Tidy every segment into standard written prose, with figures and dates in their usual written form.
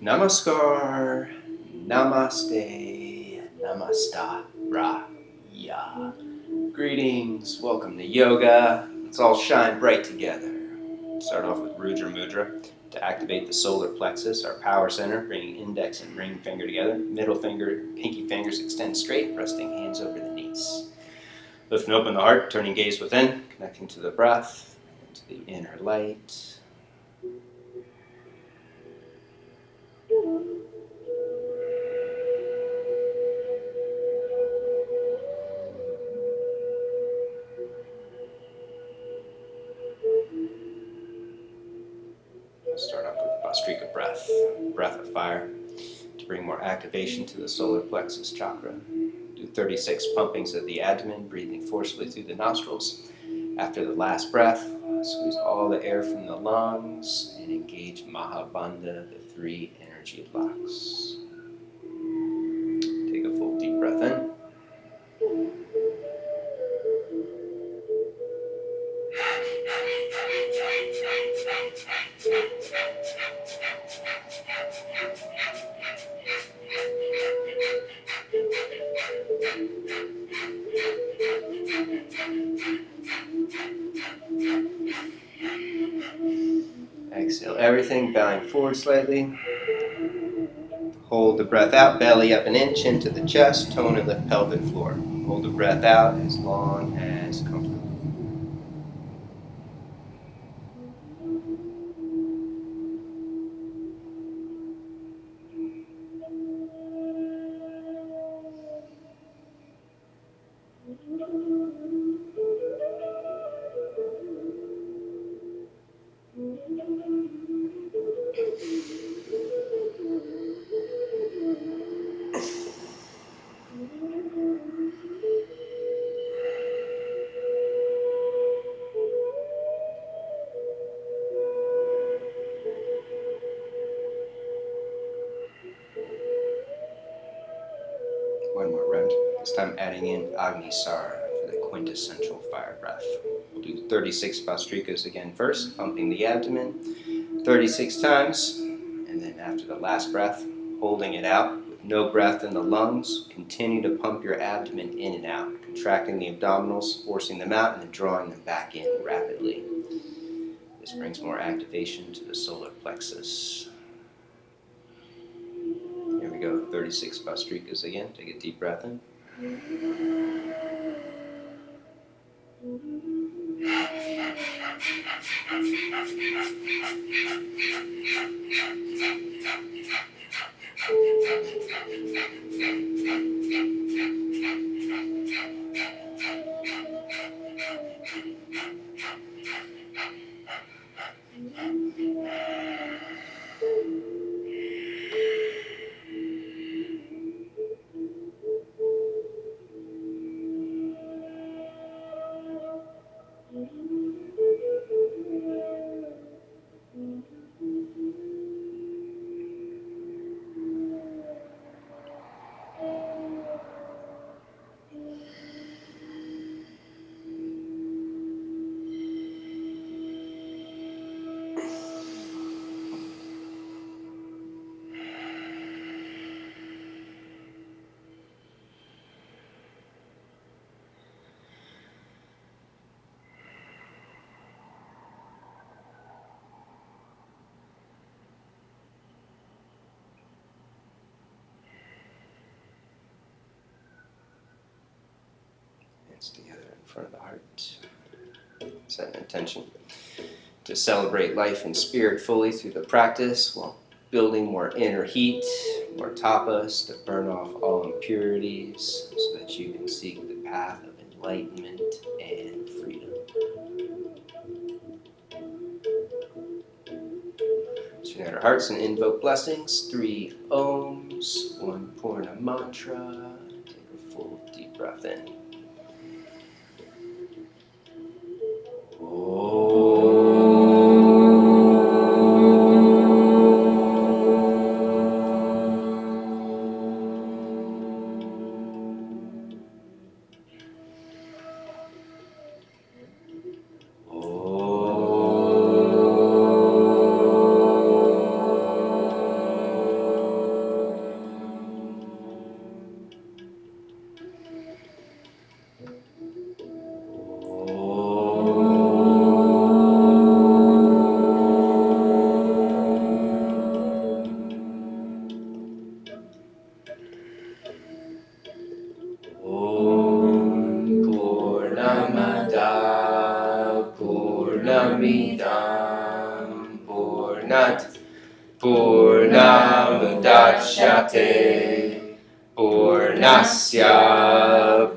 Namaskar, Namaste, Namasta, Ra-ya. Greetings, welcome to yoga. Let's all shine bright together. Start off with Rudra Mudra to activate the solar plexus, our power center, bringing index and ring finger together. Middle finger, pinky fingers extend straight, resting hands over the knees. Lift and open the heart, turning gaze within, connecting to the breath, to the inner light. Start off with Vastrika breath, breath of fire, to bring more activation to the solar plexus chakra. Do 36 pumpings of the abdomen, breathing forcefully through the nostrils. After the last breath, squeeze all the air from the lungs and engage Mahabandha, the 3 energy blocks. Take a full deep breath in. Exhale everything, bowing forward slightly. Hold the breath out, belly up and in, chin to the chest, tone and lift pelvic floor. Hold the breath out as long as comfortable. One more round. This time adding in Agni Sara for the quintessential fire breath. We'll do 36 Vastrikas again first, pumping the abdomen 36 times. And then after the last breath, holding it out with no breath in the lungs. Continue to pump your abdomen in and out, contracting the abdominals, forcing them out, and then drawing them back in rapidly. This brings more activation to the solar plexus. Here we go, 36 Vastrikas again. Take a deep breath in. Hands together in front of the heart. Set an intention to celebrate life and spirit fully through the practice while building more inner heat, more tapas to burn off all impurities so that you can seek the path of enlightenment and freedom. Unite our hearts and invoke blessings. 3 Oms, 1 Purna mantra. Take a full deep breath in. Purnat Purnamudachyate Purnasya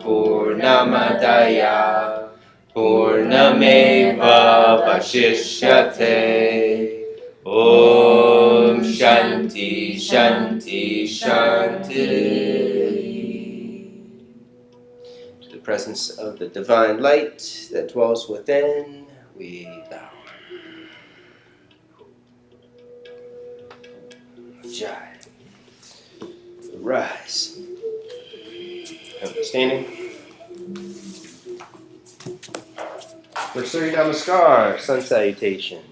Purnamadaya Purnameva Vashishyate Om Shanti Shanti Shanti. To the presence of the divine light that dwells within, we bow. Jai. Rise. Standing. For Surya Namaskar, sun salutation.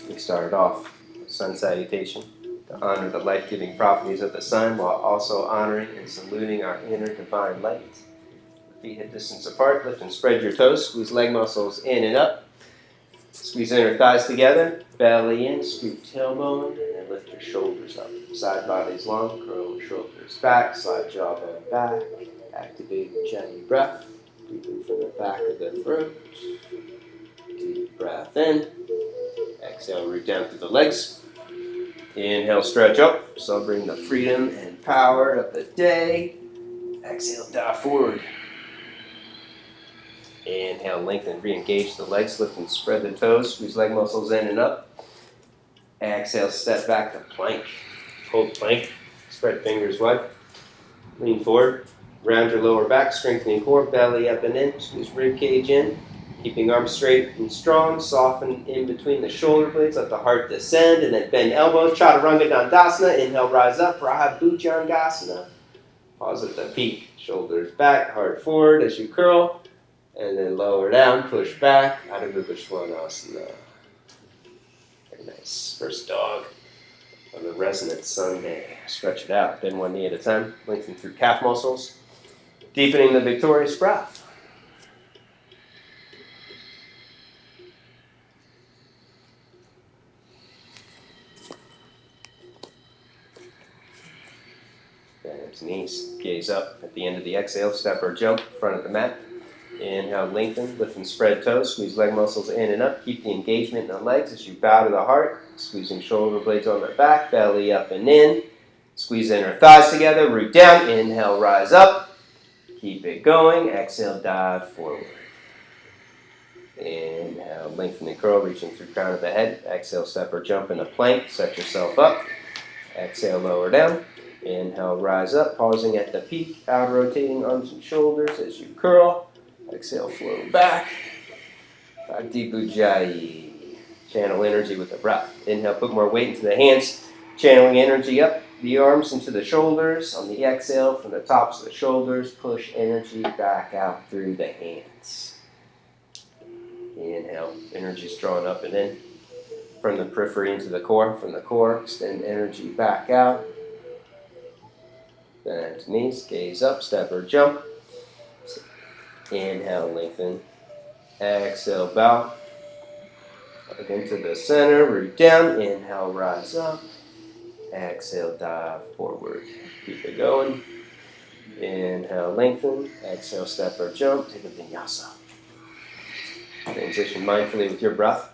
We started off with sun salutation to honor the life-giving properties of the sun while also honoring and saluting our inner divine light. Feet hip distance apart, lift and spread your toes, squeeze leg muscles in and up. Squeeze inner thighs together, belly in, scoop tailbone, and then lift your shoulders up. Side body's long, curl shoulders back, slide jawbone back. Activate Ujjayi breath. Breathing from the back of the throat. Deep breath in. Exhale, root down through the legs. Inhale, stretch up. Celebrating the freedom and power of the day. Exhale, dive forward. Inhale, lengthen, re-engage the legs, lift and spread the toes, squeeze leg muscles in and up. Exhale, step back to plank. Hold plank, spread fingers wide. Lean forward, round your lower back, strengthening core, belly up and in, squeeze rib cage in. Keeping arms straight and strong, soften in between the shoulder blades, let the heart descend, and then bend elbows, Chaturanga Dandasana. Inhale, rise up, Raha Bhujangasana. Pause at the peak, shoulders back, heart forward as you curl. And then lower down, push back, Adho Svanasana. Very nice. First dog on the Resonant Sunday. Stretch it out, bend one knee at a time, lengthen through calf muscles, deepening the victorious breath. Bend knees, gaze up at the end of the exhale, step or jump, front of the mat. Inhale, lengthen, lift and spread toes, squeeze leg muscles in and up, keep the engagement in the legs as you bow to the heart, squeezing shoulder blades on the back, belly up and in, squeeze inner thighs together, root down, inhale, rise up, keep it going, exhale, dive forward. Inhale, lengthen and curl, reaching through crown of the head, exhale, step or jump in a plank, set yourself up, exhale, lower down, inhale, rise up, pausing at the peak, out rotating arms and shoulders as you curl. Exhale, flow back. Bhakti Ujjayi. Channel energy with the breath. Inhale, put more weight into the hands. Channeling energy up the arms into the shoulders. On the exhale, from the tops of the shoulders, push energy back out through the hands. Inhale, energy is drawn up and in. From the periphery into the core. From the core, extend energy back out. Bend knees, gaze up, step or jump. Inhale, lengthen. Exhale, bow. Up into the center, root down. Inhale, rise up. Exhale, dive forward. Keep it going. Inhale, lengthen. Exhale, step or jump. Take a vinyasa. Transition mindfully with your breath.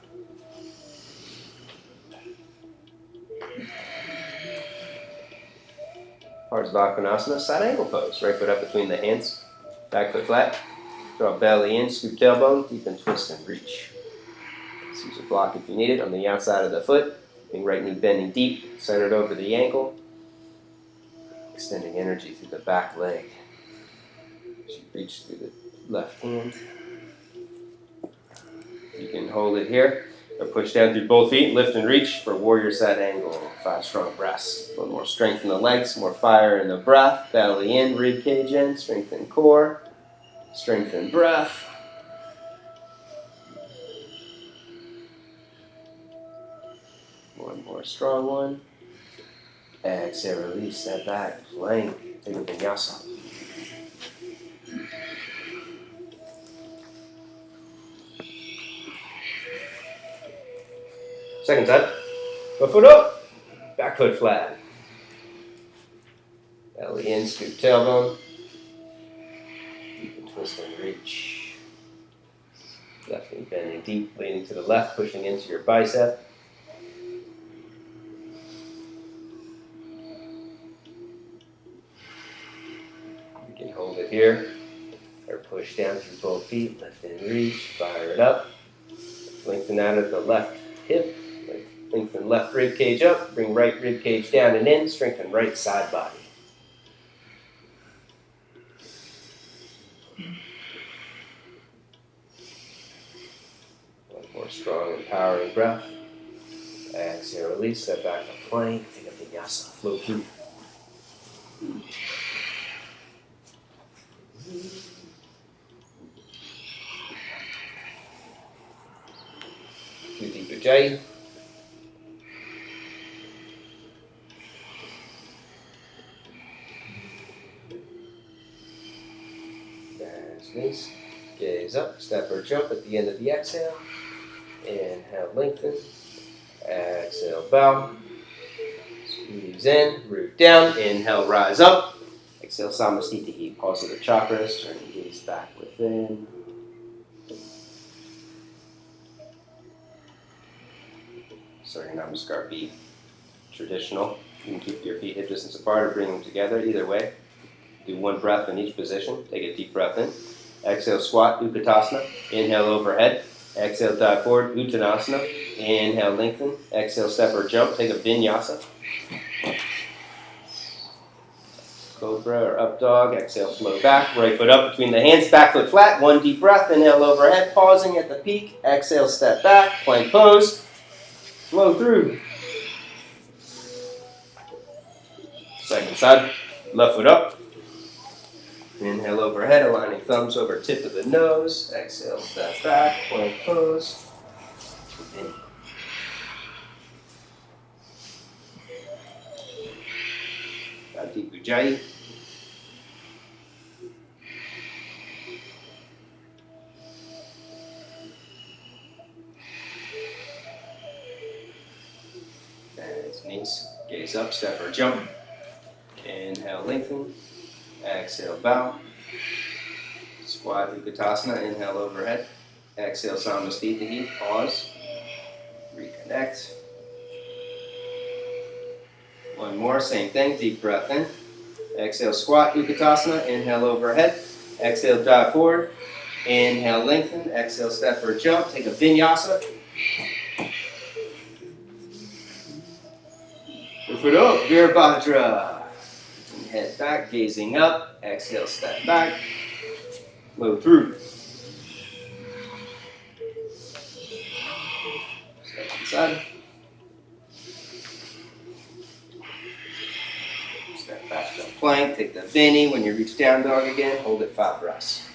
Padmasana, side angle pose. Right foot up between the hands. Back foot flat. Draw belly in, scoop tailbone, deep and twist and reach. Let's use a block if you need it on the outside of the foot. Keeping right knee bending deep, centered over the ankle. Extending energy through the back leg. As you reach through the left hand. You can hold it here or push down through both feet, lift and reach for warrior side angle. 5 strong breaths. A little more strength in the legs, more fire in the breath. Belly in, rib cage in, strengthen core, strengthen breath. One more strong one. Exhale, release, step back, plank, take a vinyasa. Second time. Left foot up, back foot flat. Belly in, scoop tailbone. Deep and twist and reach. Left knee bending deep, leaning to the left, pushing into your bicep. here. Or push down through both feet, lift and reach, fire it up. Lengthen out of the left hip, lengthen left rib cage up, bring right rib cage down and in, strengthen right side body. One more strong, empowering breath. Exhale, release, step back to plank, take a vinyasa, flow through. 2 deep ujjayi. That's nice. Gaze up, step or jump at the end of the exhale. Inhale, lengthen. Exhale, bow. Squeeze in, root down. Inhale, rise up. Exhale, Samastitihi. Pause of the chakras, turn the gaze back within. Surya Namaskar be traditional. You can keep your feet hip distance apart or bring them together, either way. Do 1 breath in each position. Take a deep breath in. Exhale, squat, Utkatasana. Inhale, overhead. Exhale, dive forward, Uttanasana. Inhale, lengthen. Exhale, step or jump. Take a Vinyasa. Cobra or up dog. Exhale, flow back. Right foot up between the hands. Back foot flat. 1 deep breath. Inhale, overhead. Pausing at the peak. Exhale, step back. Plank pose. Flow through. Second side. Left foot up. Inhale overhead, aligning thumbs over tip of the nose. Exhale, step back, plank pose. Deep ujjayi. That's nice. Gaze up, step or jump. Inhale, lengthen. Exhale, bow. Squat, Utkatasana. Inhale, overhead. Exhale, Samastitihi. Pause. Reconnect. 1 more, same thing. Deep breath in. Exhale, squat, Utkatasana. Inhale, overhead. Exhale, dive forward. Inhale, lengthen. Exhale, step or jump. Take a Vinyasa. Good foot up, Virabhadra. Head back, gazing up. Exhale, step back. Flow through. Step inside. Step back to plank. Take the Vini. When you reach down dog again, hold it 5 breaths.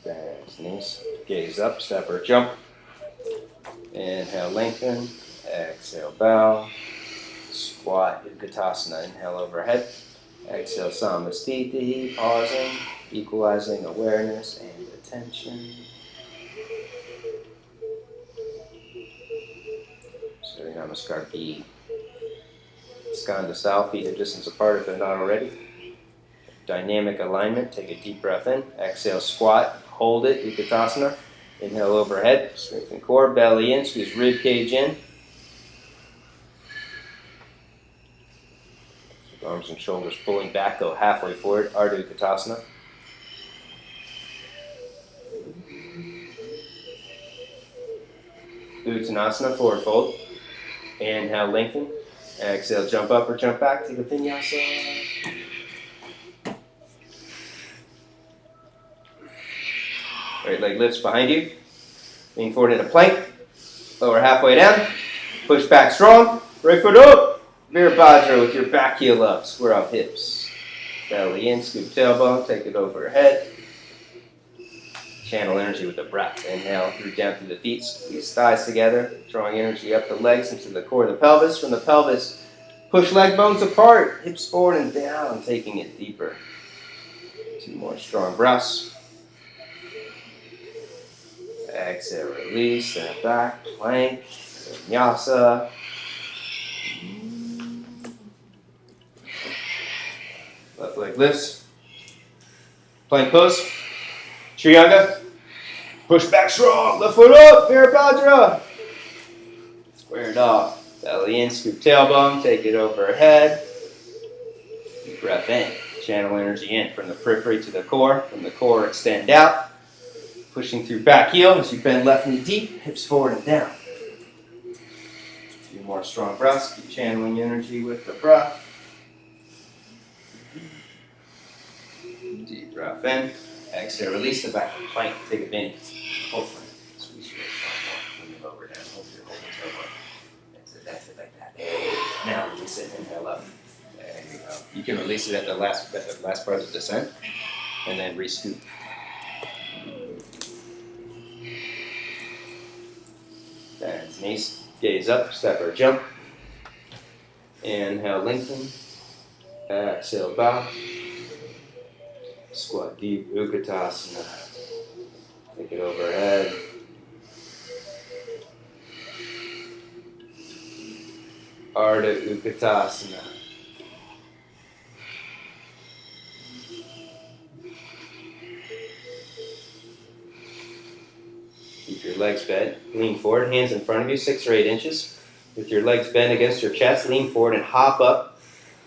That's nice. Gaze up, step or jump. Inhale, lengthen. Exhale, bow. Squat, Utkatasana. Inhale, overhead. Exhale, Samastitihi. Pausing, equalizing awareness and attention. Surya Namaskar be Skanda style, feet hip distance apart if they're not already. Dynamic alignment, take a deep breath in. Exhale, squat, hold it, Utkatasana. Inhale, overhead, strengthen core, belly in, squeeze rib cage in. Arms and shoulders pulling back, go halfway forward, Ardha Utkatasana. Uttanasana, forward fold. Inhale, lengthen. Exhale, jump up or jump back, take a Vinyasa. Right leg lifts behind you. Lean forward into plank. Lower halfway down. Push back strong. Right foot up. Virabhadra with your back heel up. Square off hips. Belly in, scoop tailbone. Take it overhead. Channel energy with the breath. Inhale, root down through the feet. Squeeze thighs together. Drawing energy up the legs into the core of the pelvis. From the pelvis, push leg bones apart. Hips forward and down. Taking it deeper. 2 more strong breaths. Exhale, release, step back, plank, vinyasa. Left leg lifts. Plank pose. Trianga. Push back strong. Left foot up. Virabhadra. Square dog. Belly in. Scoop tailbone. Take it overhead. Deep breath in. Channel energy in from the periphery to the core. From the core, extend out. Pushing through back heel as you bend left knee deep. Hips forward and down. A few more strong breaths. Keep channeling energy with the breath. Deep breath in. Exhale, release the back. Plank. Take a bend. Hold for it. Squeeze your legs. Bring it over down. Hold your elbows. That's it like that. Now release it. Inhale up. There you go. You can release it at the last part of the descent. And then re-scoop. Bend knees. Gaze up. Step or jump. Inhale, lengthen. Exhale, bow. Squat deep, Utkatasana. Take it overhead. Ardha Utkatasana. Keep your legs bent. Lean forward, hands in front of you, 6 or 8 inches. With your legs bent against your chest, lean forward and hop up.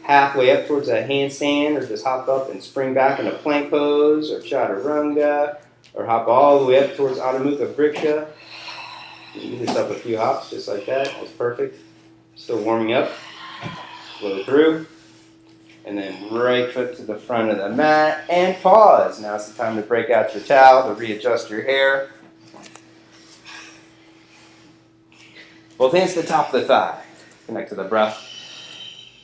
Halfway up towards a handstand, or just hop up and spring back in a plank pose, or chaturanga, or hop all the way up towards Adho Mukha Vriksha. Give yourself a few hops, just like that. That's perfect. Still warming up. Flow through. And then right foot to the front of the mat, and pause. Now it's the time to break out your towel, to readjust your hair. Both hands to the top of the thigh. Connect to the breath.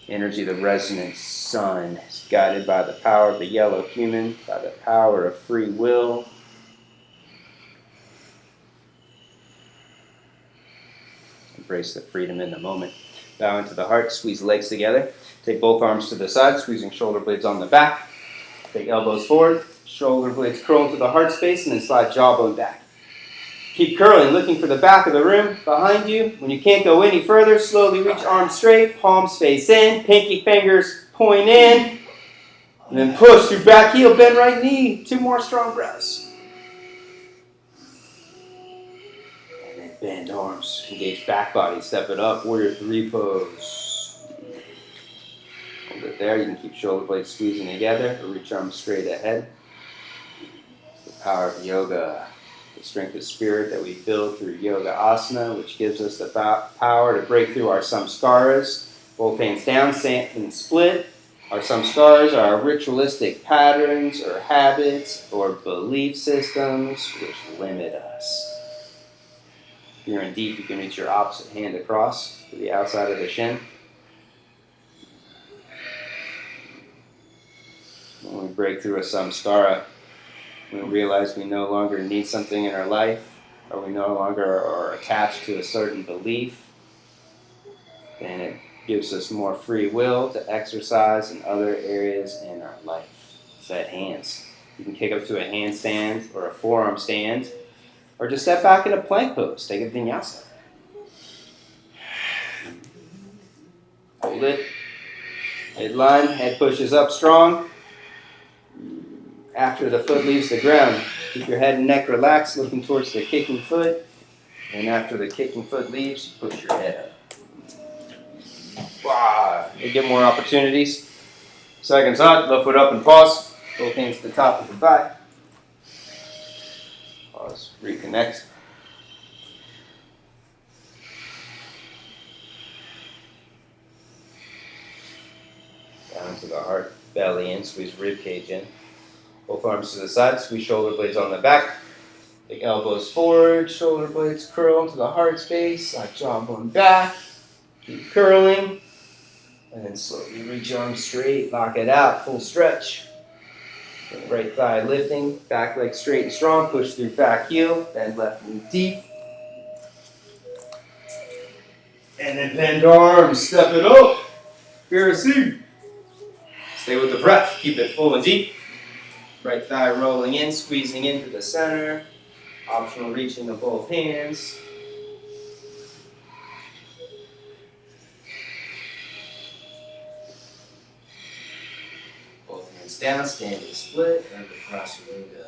Energy, the resonant sun, is guided by the power of the yellow human, by the power of free will. Embrace the freedom in the moment. Bow into the heart, squeeze legs together. Take both arms to the side, squeezing shoulder blades on the back. Take elbows forward, shoulder blades curl into the heart space, and then slide jawbone back. Keep curling, looking for the back of the room behind you. When you can't go any further, slowly reach arms straight, palms face in, pinky fingers point in, and then push through back heel, bend right knee. 2 more strong breaths. And then bend arms, engage back body, step it up, warrior 3 pose. Hold it there, you can keep shoulder blades squeezing together, or reach arms straight ahead. It's the power of yoga. The strength of spirit that we build through yoga asana, which gives us the power to break through our samskaras. Both hands down, and split. Our samskaras are our ritualistic patterns or habits or belief systems which limit us. If you're in deep, you can reach your opposite hand across to the outside of the shin. When we break through a samskara, we realize we no longer need something in our life, or we no longer are attached to a certain belief, then it gives us more free will to exercise in other areas in our life. Set hands. You can kick up to a handstand or a forearm stand, or just step back in a plank pose. Take a vinyasa. Hold it. Midline, head pushes up strong. After the foot leaves the ground, keep your head and neck relaxed, looking towards the kicking foot. And after the kicking foot leaves, you push your head up. Wow. You get more opportunities. Second side, left foot up and pause. Both hands to the top of the thigh. Pause, reconnect. Down to the heart, belly in, squeeze rib cage in. Both arms to the side, squeeze shoulder blades on the back. Take elbows forward, shoulder blades curl into the heart space, slide jawbone back. Keep curling. And then slowly reach arms straight, lock it out, full stretch. Right thigh lifting, back leg straight and strong, push through back heel, bend left knee deep. And then bend arms, step it up. Virasana. Stay with the breath, keep it full and deep. Right thigh rolling in, squeezing into the center. Optional reaching to both hands. Both hands down, standing split, and across Rudra.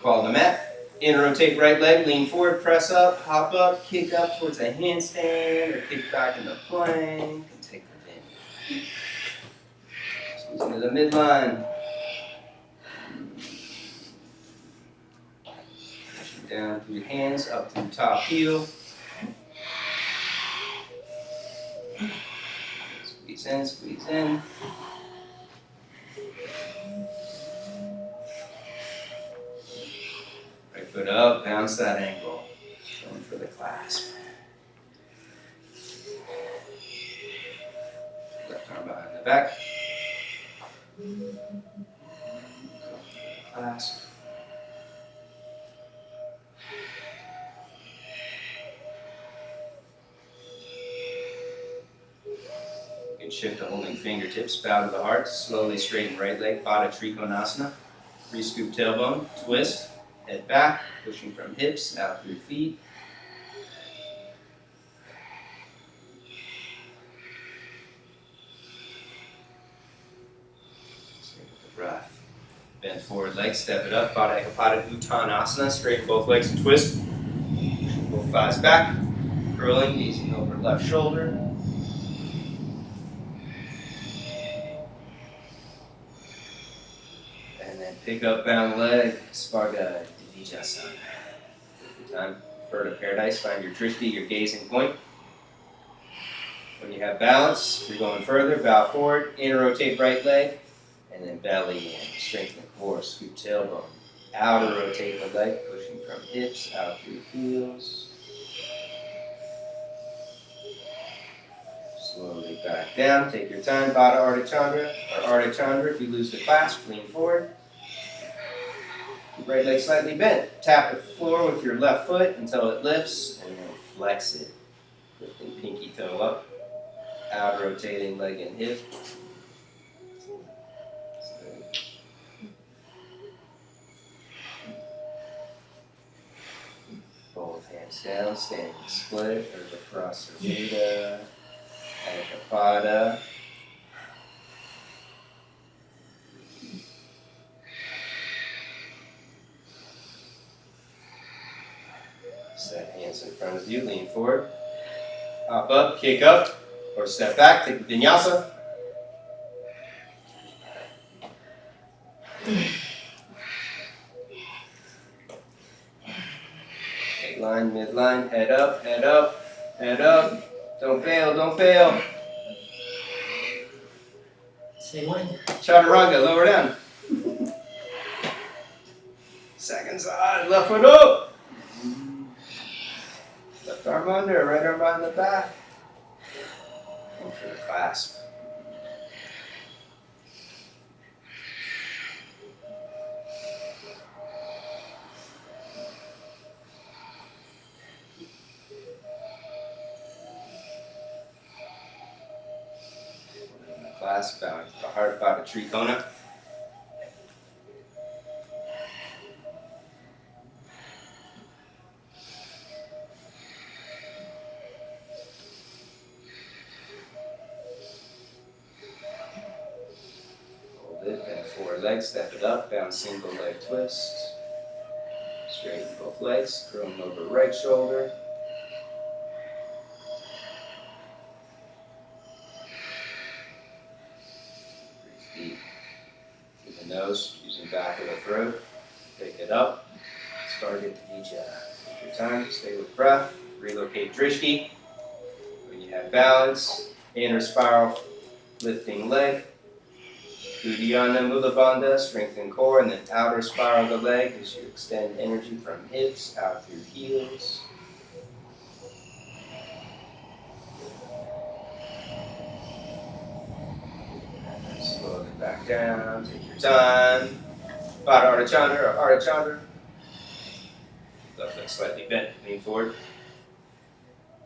ball on the mat. In rotate right leg, lean forward, press up, hop up, kick up towards a handstand, or kick back into plank, and take the bend. Squeeze into the midline. Pushing down through your hands, up through top heel. Squeeze in, squeeze in. Right foot up, bounce that ankle. Going for the clasp. Left arm behind the back. Clasp. You can shift to holding fingertips, bow to the heart, slowly straighten right leg, Pada Trikonasana. Re-scoop tailbone, twist, head back, pushing from hips, out through feet. Stay with the breath. Bend forward leg, step it up, Pada Uttanasana, straighten both legs and twist. Pushing both thighs back, curling, gazing over left shoulder. And then pick up bound leg, Sparga Vinyasa. Time for to paradise, find your drishti, your gazing point. When you have balance, you're going further, bow forward, inner rotate right leg, and then belly in, strengthen the core, scoop tailbone. Outer rotate the leg, pushing from hips, out through heels. Slowly back down, take your time, Baddha Ardha Chandra, or Ardha Chandra. If you lose the clasp, lean forward. Keep right leg slightly bent. Tap the floor with your left foot until it lifts, and then flex it. Lifting pinky toe up, out rotating leg and hip. Both hands down, standing split, or the Prasarita, Anapada. Set hands in front of you, lean forward. Hop up, kick up, or step back, take the Vinyasa. Take line, midline, head up, head up, head up. Don't fail, don't fail. Say when. Chaturanga, lower down. Second side, left foot up. Left arm under, right arm behind the back. Go for the clasp. Clasp, bowing to the heart, Pada Trikona. Hold it, bend forward leg, step it up, down single leg twist. Straighten both legs, curling over right shoulder. Breathe deep. Through the nose, using back of the throat. Pick it up. Target Vijja. Take your time, stay with breath. Relocate Drishti. When you have balance, inner spiral, lifting leg. Uddiyana Mula Bandha, strengthen core, and then outer spiral the leg as you extend energy from hips out through heels. Slowly back down, take your time. Pada Ardha Chandra or Ardha Chandra. Left leg slightly bent, lean forward.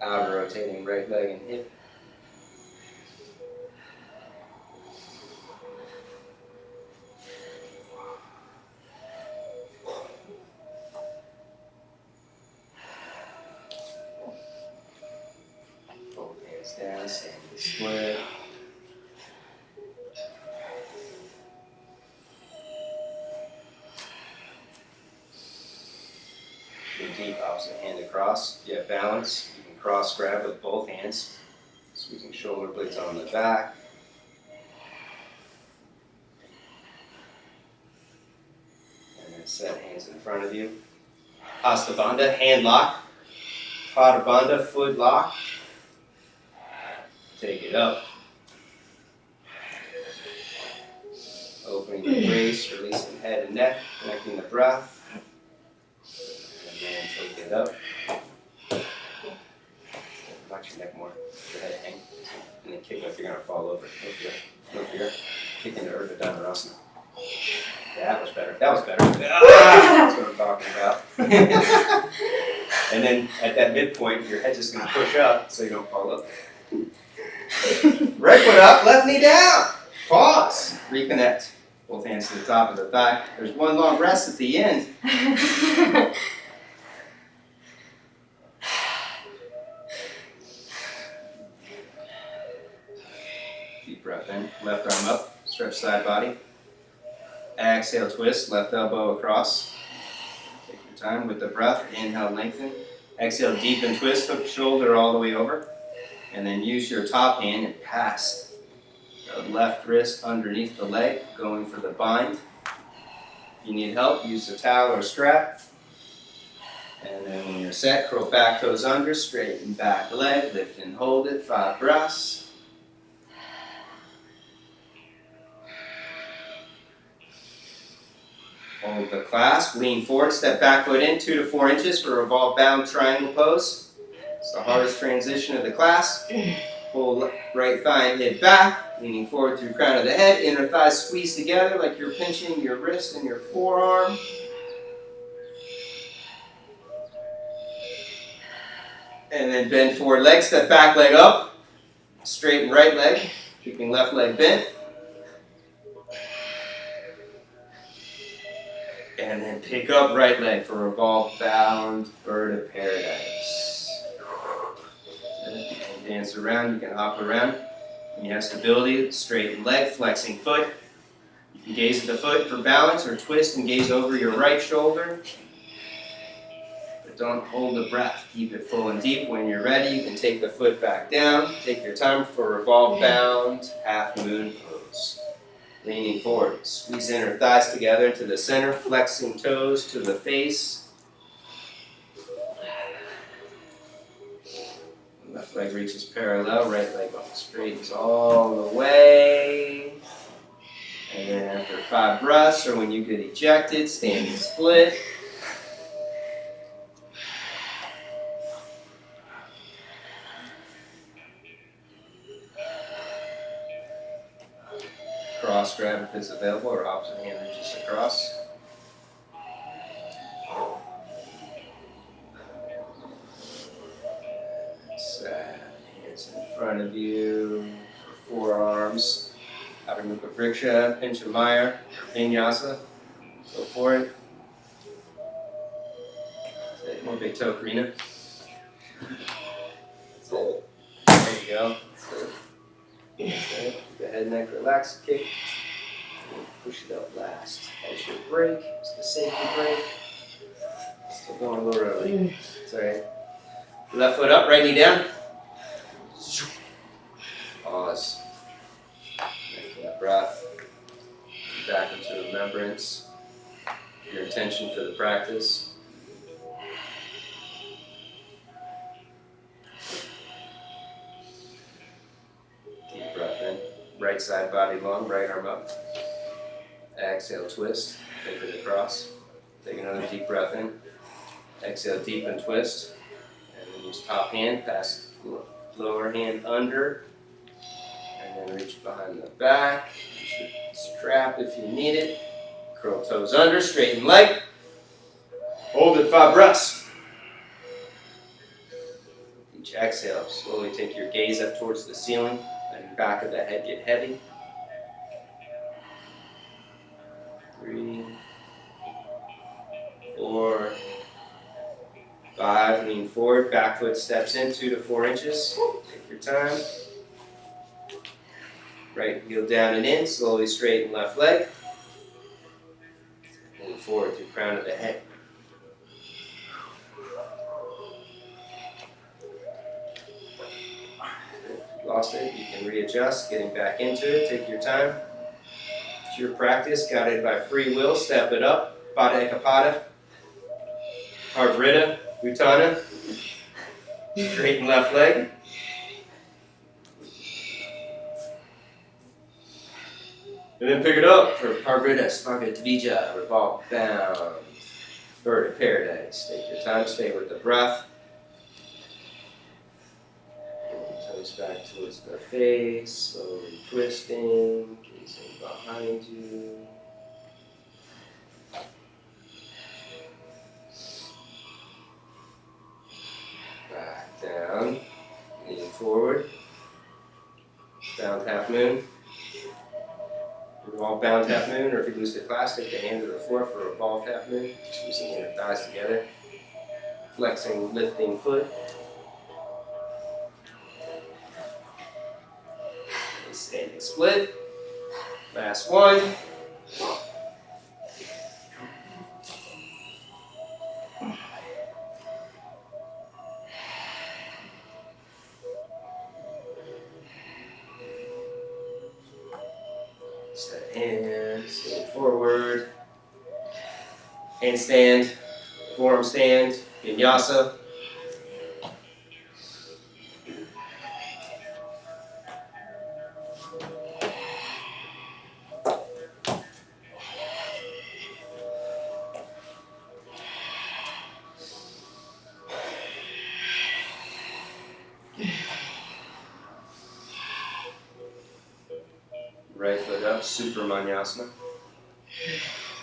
Outer rotating right leg and hip. Both hands down, standing split. deep, opposite hand across. If you have balance, you can cross grab with both hands, squeezing shoulder blades on the back. And then set hands in front of you. Hasta Bandha, hand lock. Pada Bandha, foot lock. Take it up. Opening the waist, releasing head and neck, connecting the breath. And then take it up. Relax your neck more. Your head hang. And then kick up, you're going to fall over. No fear. No fear. Kick into Urdhva Dhanurasana. Yeah, that was better. That was better. That's what I'm talking about. And then at that midpoint, your head's just going to push up so you don't fall over. Right foot up, left knee down. Pause. Reconnect. Both hands to the top of the thigh. There's one long rest at the end. Deep breath in. Left arm up. Stretch side body. Exhale, twist. Left elbow across. Take your time with the breath. Inhale, lengthen. Exhale, deepen, twist. Hook shoulder all the way over. And then use your top hand and pass the left wrist underneath the leg, going for the bind. If you need help, use a towel or strap. And then when you're set, curl back toes under, straighten back leg, lift and hold it, 5 breaths. Hold the clasp, lean forward, step back foot in, 2 to 4 inches for revolve bound triangle pose. It's the hardest transition of the class. Pull right thigh and hip back, leaning forward through crown of the head, inner thighs squeeze together like you're pinching your wrist and your forearm. And then bend forward leg, step back leg up, straighten right leg, keeping left leg bent. And then pick up right leg for revolve bound bird of paradise. You can dance around, you can hop around. When you have stability, straighten leg, flexing foot. You can gaze at the foot for balance or twist and gaze over your right shoulder. But don't hold the breath. Keep it full and deep. When you're ready, you can take the foot back down. Take your time for revolve bound half moon pose. Leaning forward, squeeze inner thighs together into the center, flexing toes to the face. Left leg reaches parallel, right leg straightens all the way. And then after 5 breaths, or when you get ejected, standing split. Cross grab if it's available, or opposite hand reaches across. Hands in front of you, forearms. Outer Mukha Vriksha, Pincha Maya, Vinyasa. Go for it. One big toe, Karina. That's it. There you go. That's it. The head, neck, relax, kick. Push it up last. That's your break. It's the safety break. Still going a little early. It's alright. Left foot up, right knee down. Pause. Make that breath. Back into remembrance. Your intention for the practice. Deep breath in. Right side body long, right arm up. Exhale, twist. Take it across. Take another deep breath in. Exhale, deep and twist. And then use top hand, pass lower hand under. And then reach behind the back. You should strap if you need it. Curl toes under, straighten leg. Hold it 5 breaths. Each exhale, slowly take your gaze up towards the ceiling. Let your back of the head get heavy. 3, 4, 5, lean forward, back foot steps in 2 to 4 inches. Take your time. Right heel down and in, slowly straighten left leg. Move forward through crown of the head. lost it, you can readjust, getting back into it. Take your time. It's your practice, guided by free will. Step it up. Pada Ekapada. Arvrita, Uttana. Straighten left leg. And then pick it up for Arvrita, Svagata Revolve, down. Bird of Paradise. Take your time, stay with the breath. Toes back towards the face, slowly twisting, gazing behind you. Back down, lean forward. Bound half moon. Revolve bound half moon, or if you lose the class, take the hand to the floor for a revolved half moon. Just using inner thighs together. Flexing, lifting foot. Standing split. Last one. Set hands, stand forward. Handstand, forearm stand, Vinyasa. Right foot up, Super Manasana.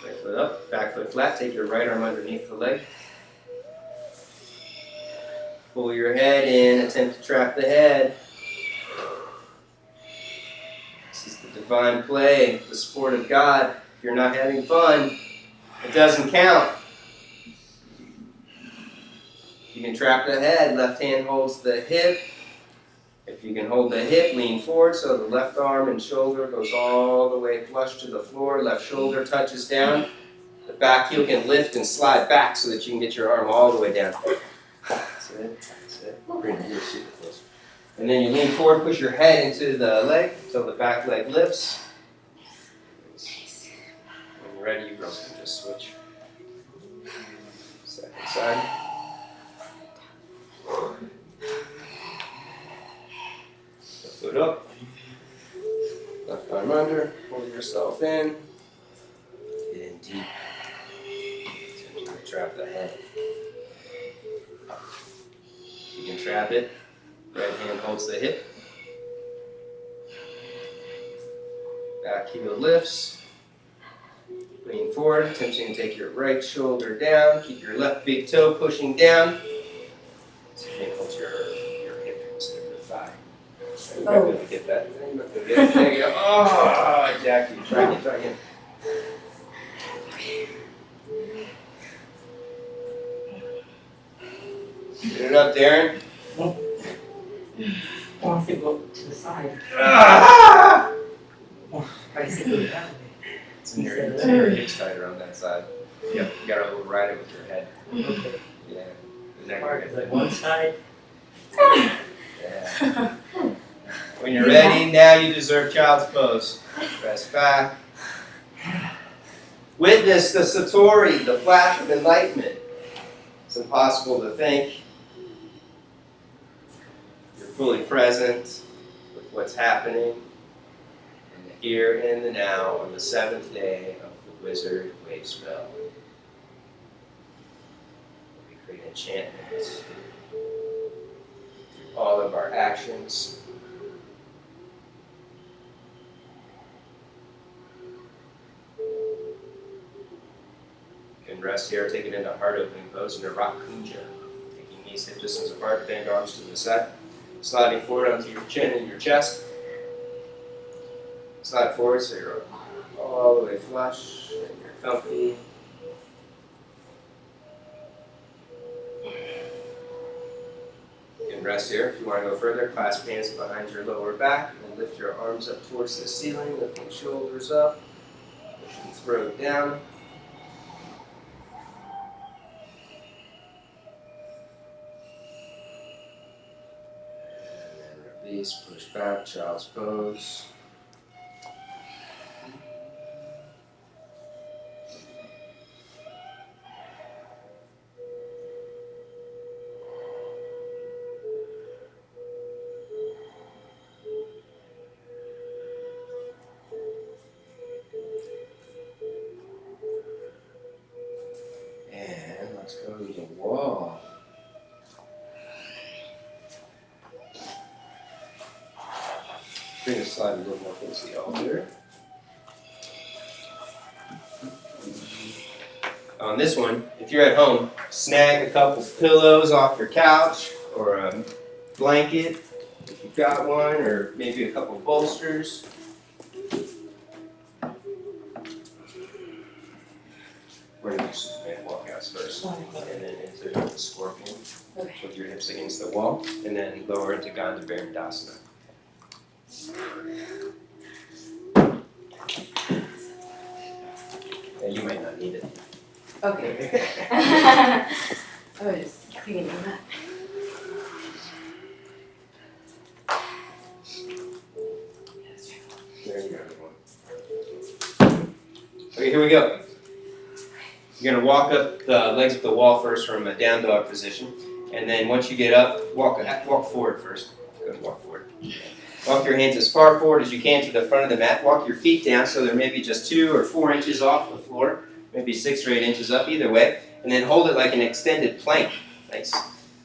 Right foot up, back foot flat. Take your right arm underneath the leg. Pull your head in, attempt to trap the head. This is the divine play, the sport of God. If you're not having fun, it doesn't count. You can trap the head, left hand holds the hip. If you can hold the hip, lean forward so the left arm and shoulder goes all the way flush to the floor. Left shoulder touches down. The back heel can lift and slide back so that you can get your arm all the way down. That's it. That's it. Bring it here super close. And then you lean forward, push your head into the leg until the back leg lifts. When you're ready, you girls can just switch. Second side. Foot up, left arm under, pull yourself in, get in deep, trap the head. You can trap it, right hand holds the hip, back heel lifts, lean forward, attempting to take your right shoulder down, keep your left big toe pushing down, so you can hold your hip instead of your thigh. You're not going to get that. You're not going to get it. There you go. Oh, Jackie. Try again. Get it up, Darren. Wants to go to the side. Ah! I see it that way. It's in your hips tight around that side. Yep, you got to ride it with your head. Okay. Yeah. Part is like one side. Yeah. When you're ready, now you deserve child's pose. Press back. Witness the Satori, the flash of enlightenment. It's impossible to think. You're fully present with what's happening in the here and the now on the 7th day of the Wizard Wave spell. We create enchantment through all of our actions. You can rest here, take it into heart opening pose, into Rock Kunja. Taking knees hip distance apart, bend arms to the side. Sliding forward onto your chin and your chest. Slide forward so you're all the way flush and you're comfy. You can rest here. If you want to go further, clasp hands behind your lower back and lift your arms up towards the ceiling, lifting shoulders up, pushing throat down. Release, push back, child's pose. And let's go to the wall. Bring the slide a little more towards the altar. On this one, if you're at home, snag a couple pillows off your couch or a blanket if you've got one, or maybe a couple bolsters. We're going to do Superman walkouts first, and then into the scorpion with your hips against the wall, and then lower into Skanda. Yeah, you might not need it. Okay. I was just thinking of that. There you go, everyone. Okay, here we go. You're going to walk up the legs of the wall first from a down dog position, and then once you get up, walk forward first. Go ahead, walk forward. Walk your hands as far forward as you can to the front of the mat. Walk your feet down so they're maybe just 2 or 4 inches off the floor, maybe 6 or 8 inches up, either way. And then hold it like an extended plank. Nice.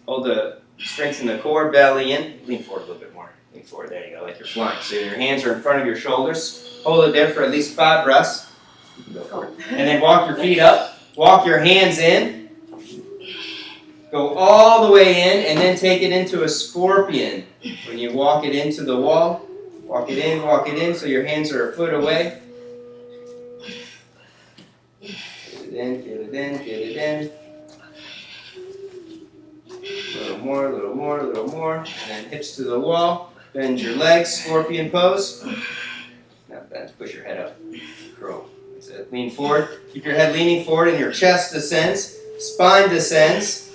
Hold the strength in the core, belly in. Lean forward a little bit more. Lean forward, there you go, like you're flying. So your hands are in front of your shoulders. Hold it there for at least 5 breaths. Go for it. And then walk your feet up. Walk your hands in. Go all the way in, and then take it into a scorpion. When you walk it into the wall, walk it in, so your hands are a foot away. Get it in, get it in, get it in. A little more, a little more, a little more. And then hips to the wall. Bend your legs, scorpion pose. Now bend, push your head up. Curl. That's it. Lean forward. Keep your head leaning forward and your chest descends. Spine descends.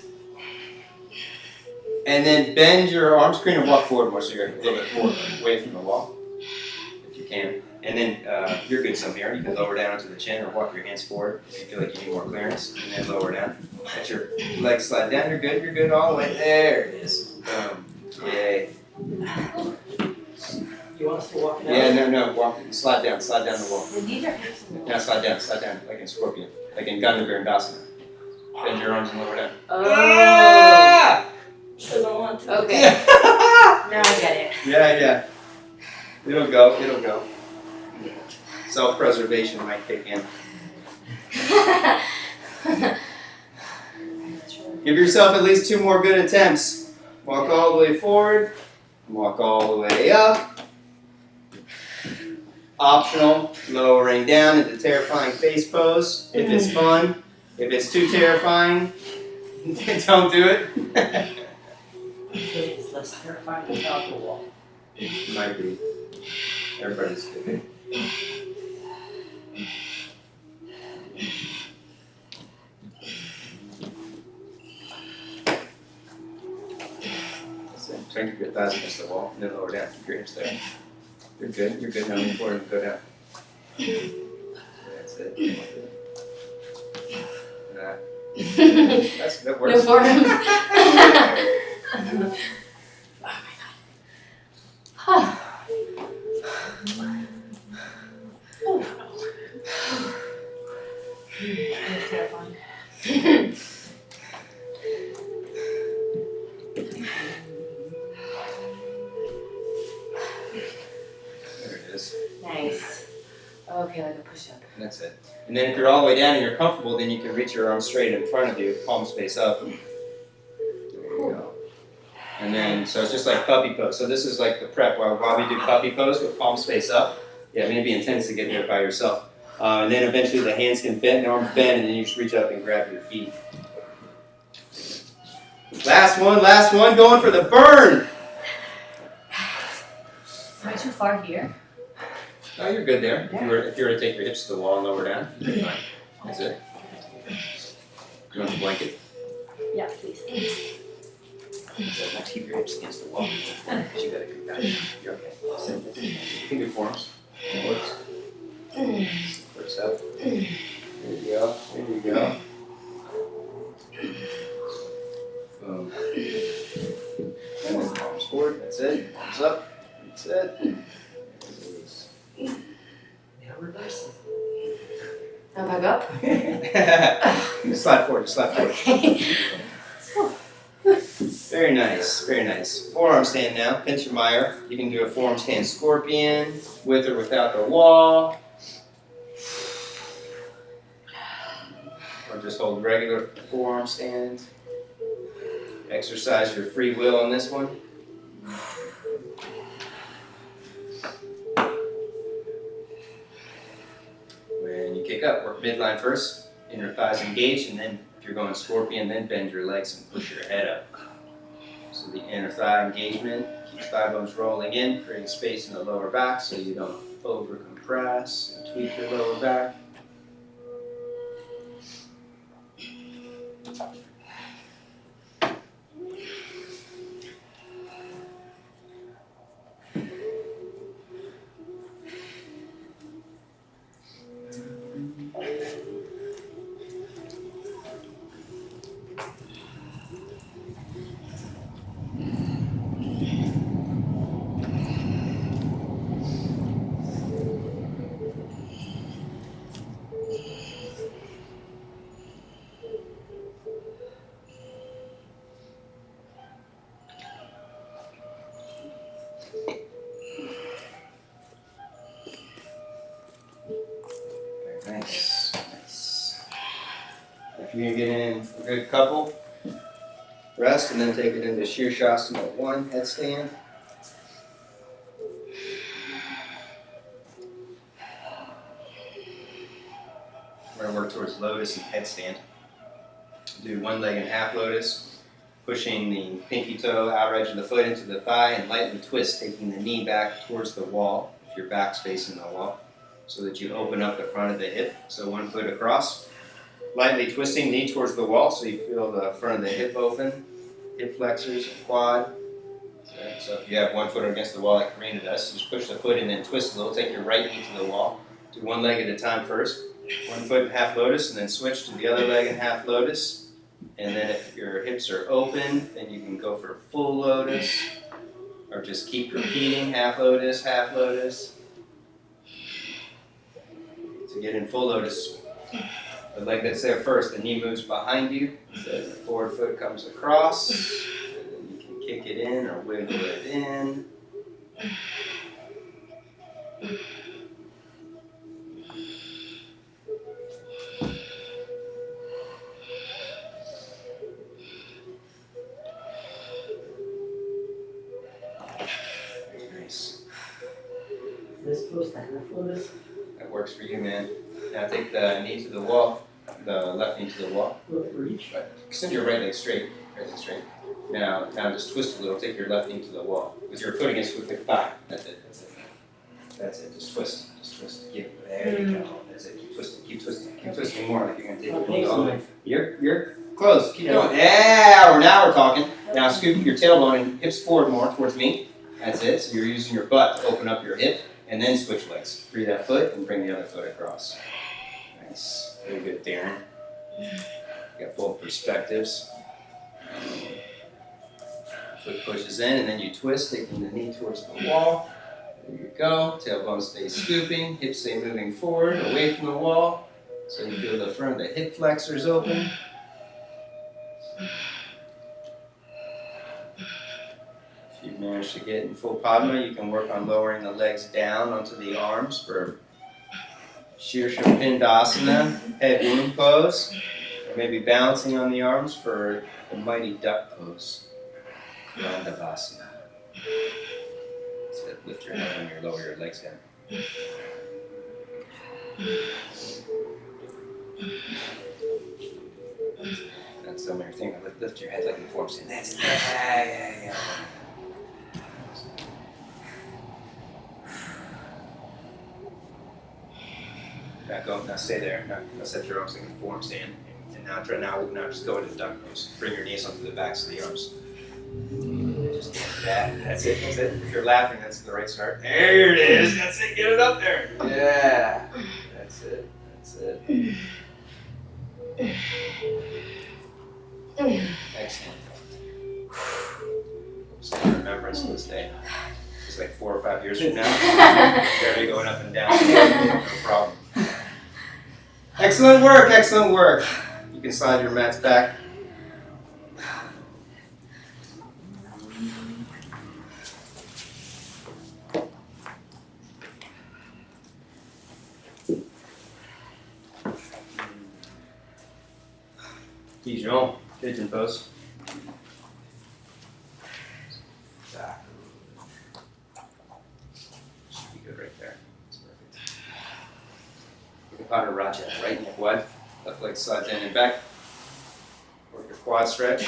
And then bend your arms, cream, and walk forward more so you're a little bit forward, away from the wall, if you can. And then you're good some here. You can lower down onto the chin or walk your hands forward if you feel like you need more clearance. And then lower down. Let your legs slide down. You're good all the way. There it is. Boom. Yay. You want us to walk it out? Yeah, no. Walk, slide down the wall. The knees are hips and Now slide down, like in scorpion, like in Skanda. Bend your arms and lower down. Oh. Ah! I don't want to. Okay. Now I get it. Yeah. It'll go. Self-preservation might kick in. Give yourself at least 2 more good attempts. Walk all the way forward. Walk all the way up. Optional, lowering down into terrifying face pose if it's fun. If it's too terrifying, don't do it. It's less terrifying without the wall. Might be. Everybody's good. Try and keep your thighs against the wall and then lower down. Keep your hips there. You're good. Now lean forward and go down. That's it. That works. No forearms. Oh It's terrifying. There it is. Nice. Okay, like a push-up. That's it. And then if you're all the way down and you're comfortable, then you can reach your arms straight in front of you, palms face up. There you go. And then, so it's just like puppy pose. So this is like the prep while we do puppy pose with palms face up. Yeah, it may be intense to get there by yourself. And then eventually the hands can bend, the arms bend, and then you just reach up and grab your feet. Last one, going for the burn. Am I too far here? No, you're good there. If you were to take your hips to the wall and lower down, you're fine. That's it. You want the blanket? Yeah, please. So now keep your hips against the wall. Because you got a good back. You're okay. Sit. Finger forms. Works. Works up. There you go. There you go. Boom. And then palms forward. That's it. Palms up. That's it. Release. Now reverse Now back up. Just slide forward. Just slide forward. Okay. Very nice, very nice. Forearm stand now, pinch your mire. You can do a forearm stand scorpion, with or without the wall. Or just hold regular forearm stand. Exercise your free will on this one. When you kick up, work midline first, inner thighs engaged, and then if you're going scorpion, then bend your legs and push your head up. So the inner thigh engagement keeps thigh bones rolling in, creating space in the lower back so you don't over compress and tweak your lower back. Nice, nice. If you can get in a good couple, rest and then take it into Shirshasana 1 headstand. We're going to work towards Lotus and headstand. Do one leg and half Lotus, pushing the pinky toe, outer edge of the foot into the thigh, and lightly twist, taking the knee back towards the wall, if your back's facing the wall, so that you open up the front of the hip. So one foot across, lightly twisting, knee towards the wall, so you feel the front of the hip open, hip flexors, and quad. So if you have one foot against the wall like Karina does, just push the foot and then twist a little, take your right knee to the wall. Do one leg at a time first. One foot and half Lotus, and then switch to the other leg and half Lotus. And then if your hips are open, then you can go for full Lotus, or just keep repeating half Lotus, half Lotus. To get in full Lotus, the leg that's there first, the knee moves behind you, the forward foot comes across, and then you can kick it in or wiggle it in. Nice. This close to half Lotus. That works for you, man. Now take the knee to the wall, the left knee to the wall. Will it reach? Right. Extend your right leg straight. Right leg straight. Now just twist a little. Take your left knee to the wall with your foot against with your thigh. That's it. That's it. That's it. Just twist. Just twist. There you go. That's it. Keep twisting. Keep twisting. Keep twisting more. Like you're gonna take it all the way. You're close. Keep going. Yeah. Now we're talking. Now scoop your tailbone and hips forward more towards me. That's it. So you're using your butt to open up your hip, and then switch legs. Free that foot and bring the other foot across. Nice. Very good, Darren. You got both perspectives. Foot pushes in, and then you twist, taking the knee towards the wall. There you go. Tailbone stays scooping. Hips stay moving forward, away from the wall. So you feel the front of the hip flexors open. If you manage to get in full Padma, you can work on lowering the legs down onto the arms for Shirsha Pindasana, head womb pose, or maybe balancing on the arms for the mighty duck pose, Bandhavasana. So lift your head when you lower your legs down. That's the main thing. Lift your head like in form stand. That's it. Yeah. Back up. Now stay there. Now set your arms like in form stand. And now just go into duck pose. Bring your knees onto the backs of the arms. Just like that. That's it. That's it. If you're laughing, that's the right start. There it is. That's it. Get it up there. Yeah. That's it. That's it. Excellent. Just in remembrance of this day. It's like 4 or 5 years from now. Barely going up and down. No problem. Excellent work. Excellent work. You can slide your mats back. Pigeon pose. Back. Should be good right there. That's perfect. Raja, right neck wide. Left leg slides in and back. Work your quad stretch.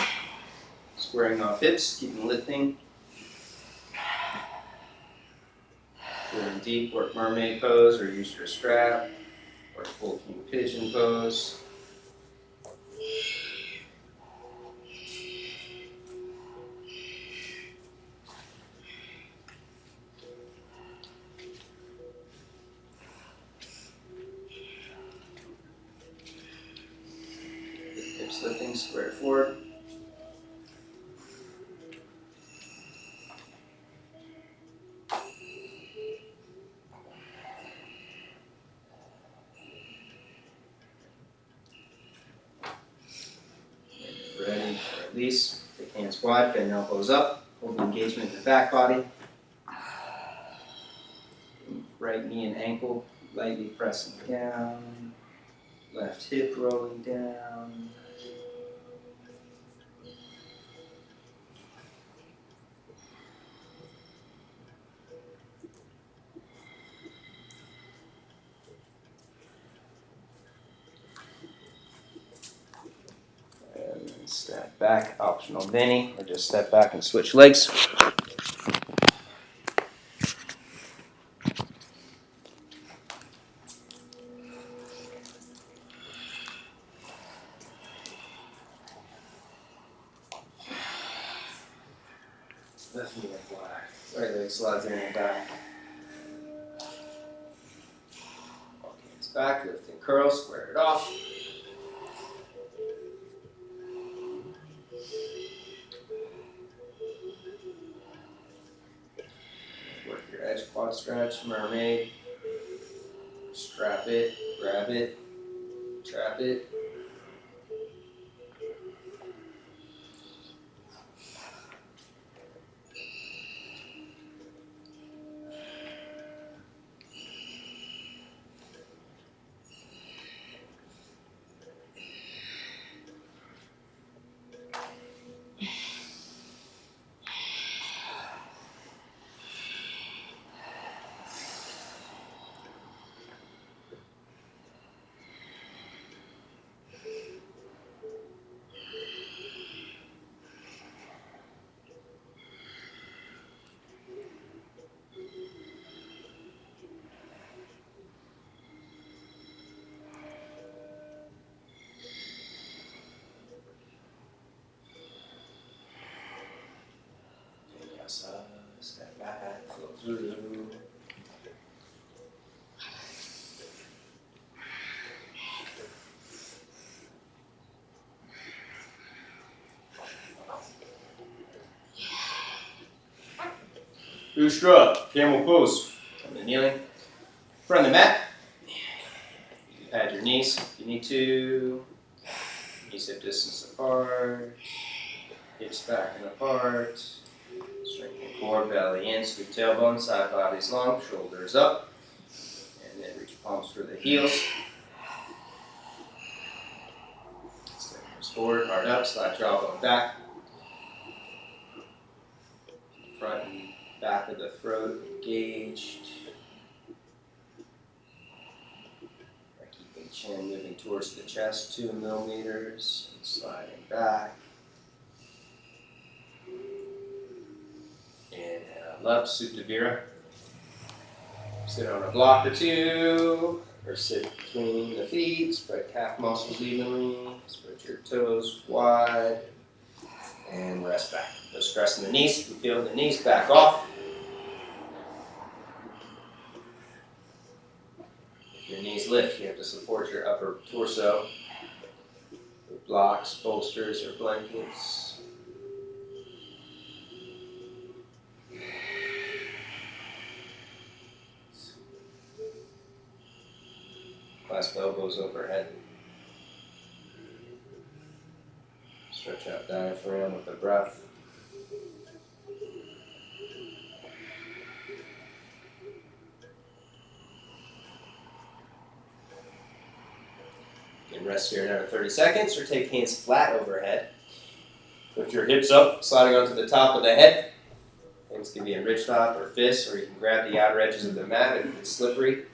Squaring off hips, keeping lifting. Going deep, work mermaid pose or use your strap. Work full king pigeon pose. Hips lifting, square forward. Ready for release. Take hands wide, bend elbows up. Hold engagement in the back body. Right knee and ankle lightly pressing down. Left hip rolling down. And then step back, optional Vinny, or just step back and switch legs. Left knee up wide, right leg slides in and back. Walk hands back, lift and curl, square it off. Work your edge quad stretch, mermaid. Strap it, grab it, trap it. Vinyasa, step back, flow through. Rudra, camel pose. Come to kneeling. Front of the mat. You can pad your knees if you need to. Knees hip distance apart. Hips back and apart. Strengthen core, belly in, sweep tailbone, side bodies long, shoulders up. And then reach palms for the heels. Step forward, heart up, slide jawbone back. Front and back of the throat engaged. Keeping chin moving towards the chest, 2 millimeters, and sliding back. Inhale up, Supta Vira. Sit on a block or two, or sit between the feet, spread calf muscles evenly, spread your toes wide. And rest back. No stress in the knees. If you feel the knees, back off. If your knees lift, you have to support your upper torso with blocks, bolsters, or blankets. Clasp elbows overhead. Stretch out diaphragm with the breath. You can rest here another 30 seconds or take hands flat overhead. Lift your hips up, sliding onto the top of the head. Hands can be in ridgetop or fists, or you can grab the outer edges of the mat if it's slippery.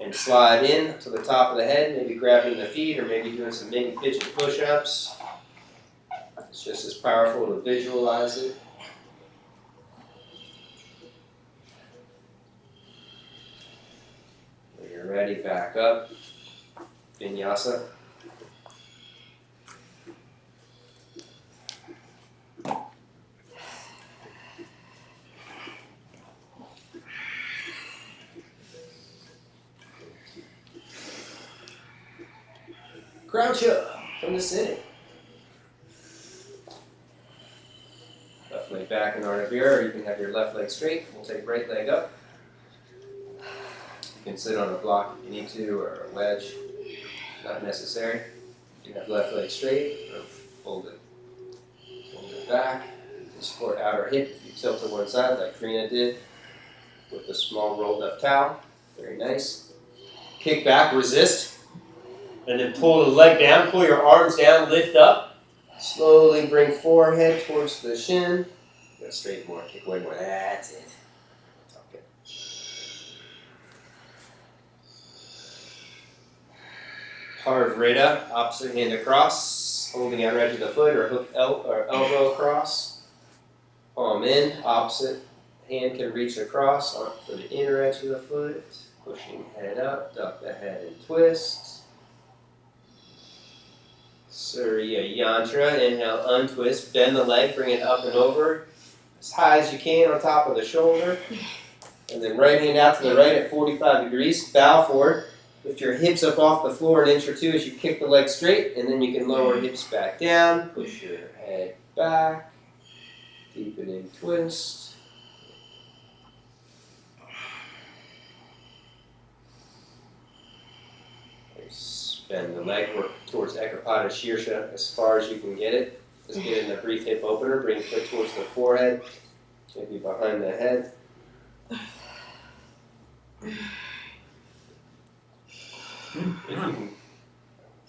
And slide in to the top of the head, maybe grabbing the feet or maybe doing some mini pigeon push-ups. It's just as powerful to visualize it. When you're ready, back up. Vinyasa. Crouch up from the sitting. Left leg back in Ardavira, or you can have your left leg straight. We'll take right leg up. You can sit on a block if you need to, or a wedge. Not necessary. You can have left leg straight, or fold it. Fold it back. You can support outer hip if you tilt to one side, like Karina did, with the small rolled up towel. Very nice. Kick back, resist. And then pull the leg down, pull your arms down, lift up. Slowly bring forehead towards the shin. Go straight more, kick away more. That's it. Okay. Parvreda, opposite hand across, holding outer edge of the foot or hook or elbow across. Palm in, opposite hand can reach across for the inner edge of the foot. Pushing head up, duck the head and twist. Surya Yantra, inhale, untwist, bend the leg, bring it up and over as high as you can on top of the shoulder. And then right hand out to the right at 45 degrees, bow forward. Lift your hips up off the floor an inch or two as you kick the leg straight, and then you can lower hips back down, push your head back, deepening twist. Bend the leg, work towards Ekapada Shirsha as far as you can get it. Just get in a brief hip opener, bring foot towards the forehead, maybe behind the head.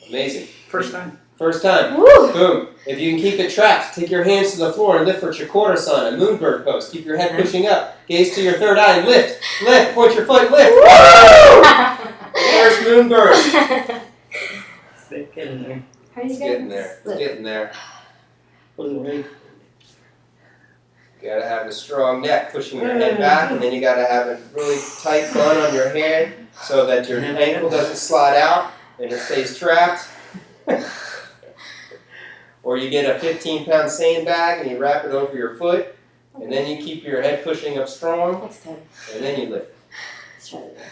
Amazing. First time. First time. Woo! Boom. If you can keep it trapped, take your hands to the floor and lift for Chakrasana, Moonbird pose. Keep your head pushing up. Gaze to your third eye and lift. Lift. Point your foot. Lift. First Moonbird. Stay getting there. How do you It's getting there. It's getting there. Wasn't ready. You gotta have a strong neck, pushing your head back, and then you gotta have a really tight bun on your head so that your ankle doesn't slide out and it stays trapped. Or you get a 15-pound sandbag and you wrap it over your foot, and then you keep your head pushing up strong, Next time. and then you lift. Let's try that.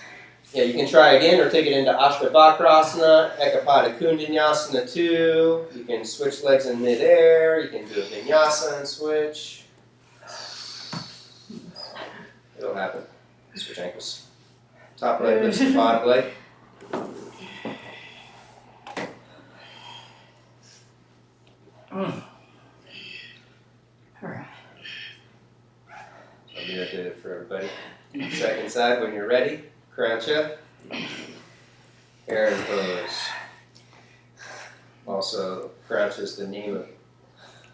Yeah, you can try again or take it into Ashtavakrasana, Ekapada Kundanyasana 2. You can switch legs in midair. You can do a vinyasa and switch. It'll happen. Switch ankles. Top leg lifts the bottom leg. Alright. I'll be did it for everybody. Second side when you're ready. Crouch up. Heron pose. Also, crouch is the name of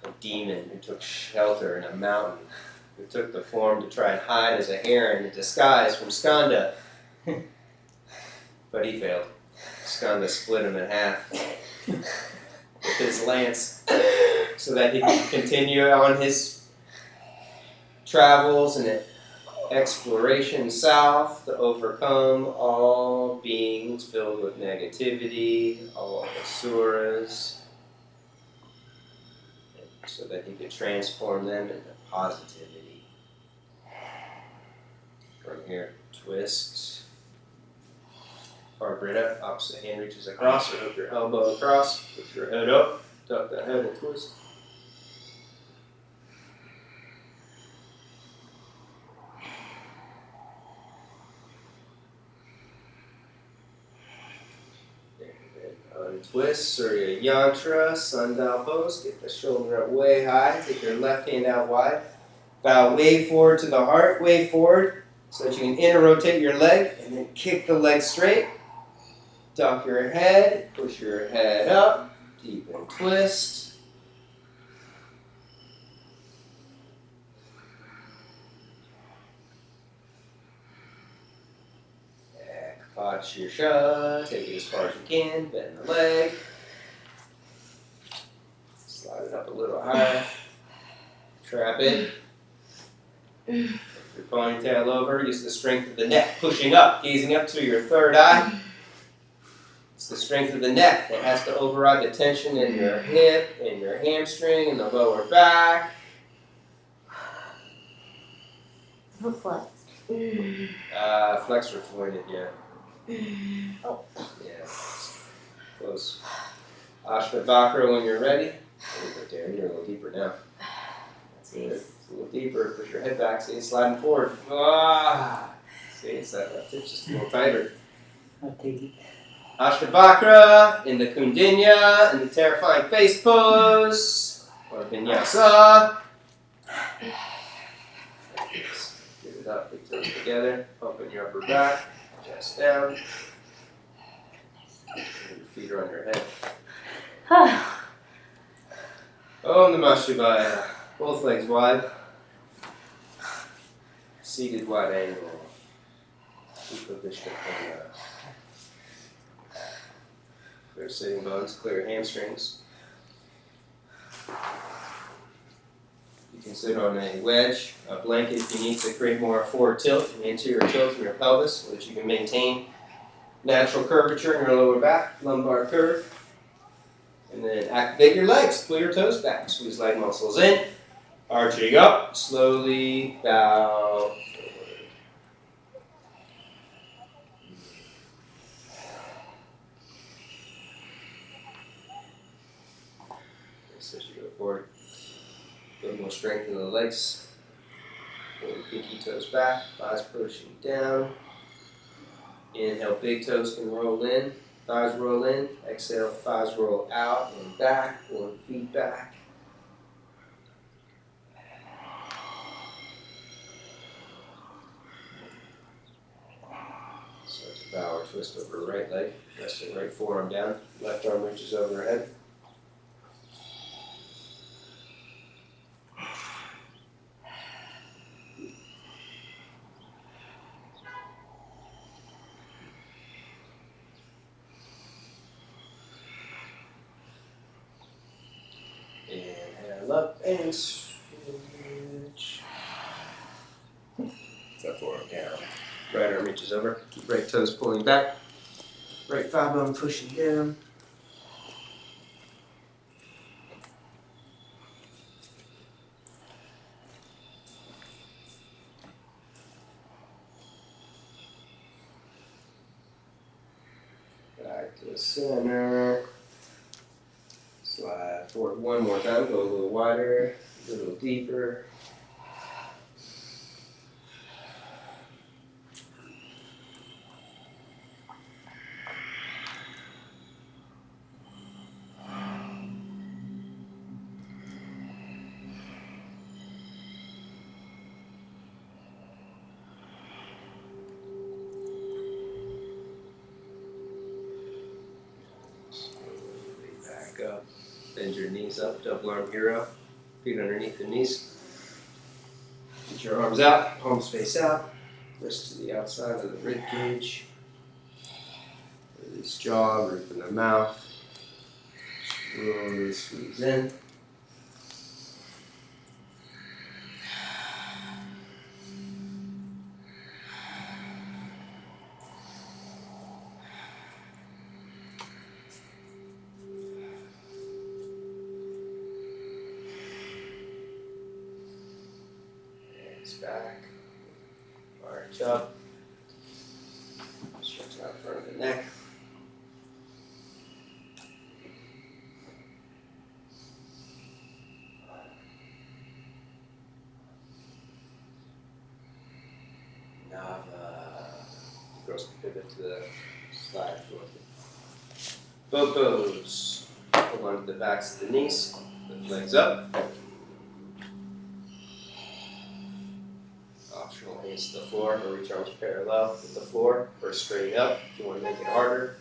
a demon who took shelter in a mountain, who took the form to try and hide as a heron in disguise from Skanda. But he failed. Skanda split him in half with his lance so that he could continue on his travels and exploration south to overcome all beings filled with negativity, all asuras, so that you can transform them into positivity. From here, twist. Vibrata, opposite hand reaches across, or hook your elbow across, push your head up, tuck the head and twist. Untwist, Surya Yantra, sundial pose. Get the shoulder up way high. Take your left hand out wide. Bow way forward to the heart, way forward, so that you can inner rotate your leg and then kick the leg straight. Duck your head, push your head up, deepen twist. Shirsha, take it as far as you can, bend the leg. Slide it up a little higher. Trap it. Your ponytail over, use the strength of the neck, pushing up, gazing up to your third eye. It's the strength of the neck that has to override the tension in your hip, in your hamstring, in the lower back. No flex. Flexor pointed, yeah. Oh. Yeah. Close. Ashtavakra when you're ready. A little bit there. You're a little deeper now. That's good. It's a little deeper. Push your head back. See, sliding forward. Ah. See, it's that left hip just a little tighter. I'll take it. Ashtavakra in the Kundinya, in the terrifying face pose, or Vinyasa. Get it up, big toes together, pumping your upper back, chest down. Your feet are on your head. Om Namah Shivaya. Both legs wide. Seated wide angle. Upavishtakona. Clear sitting bones, clear hamstrings. You can sit on a wedge, a blanket if you need to create more forward tilt, an anterior tilt in your pelvis so that you can maintain natural curvature in your lower back, lumbar curve. And then activate your legs, pull your toes back, squeeze leg muscles in, arching up, slowly bow. As you go forward, a little more strength in the legs. Pull the pinky toes back, thighs pushing down. Inhale, big toes can roll in, thighs roll in. Exhale, thighs roll out and back, pulling feet back. Start to bow or twist over right leg, resting right forearm down, left arm reaches overhead. Inhale up and switch. Left forearm down. Right arm reaches over. Keep right toes pulling back. Right thigh bone pushing down. Back to the center. Slide forward one more time. Go a little wider, a little deeper. Back up. Bend your knees up, double arm hero. Feet underneath the knees. Get your arms out, palms face out. Wrists to the outside of the rib cage. Release jaw, roof in the mouth. Slowly squeeze in. Knees back. Arch up. Stretch out front of the neck. Gross pivot to the side forward. Bow pose. Hold on to the backs of the knees. Lift legs up. Optional hands to the floor or reach arms parallel with the floor or straight up if you want to make it harder.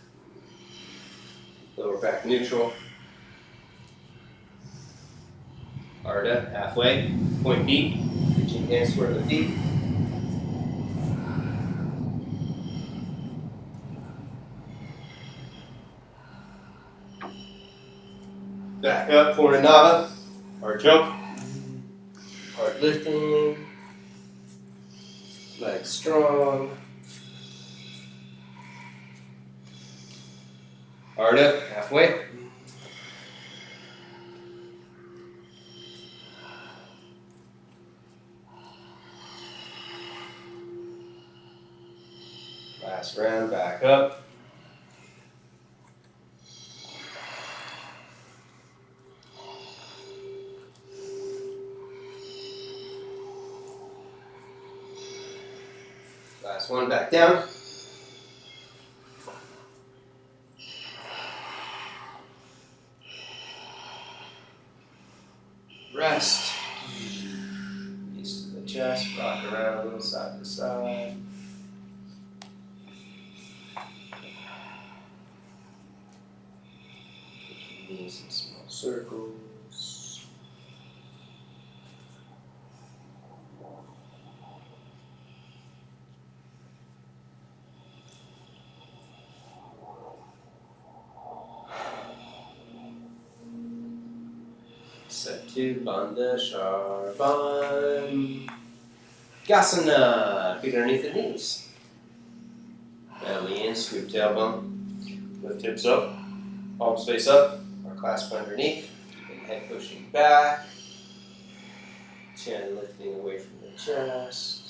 Lower back neutral. Ardha, halfway. Point feet. Reaching hands toward the feet. Back up, Purnanava, arch up, heart lifting, legs strong. Ardha, halfway. Last round, back up. Last one, back down. Rest. Knees to the chest, rock around a little side to side. Knees in small circles. Set to Bandha Sharban. Gasana. Feet underneath the knees. Belly in, scoop tailbone. Lift hips up. Palms face up. Or clasp underneath. Keeping head pushing back. Chin lifting away from the chest.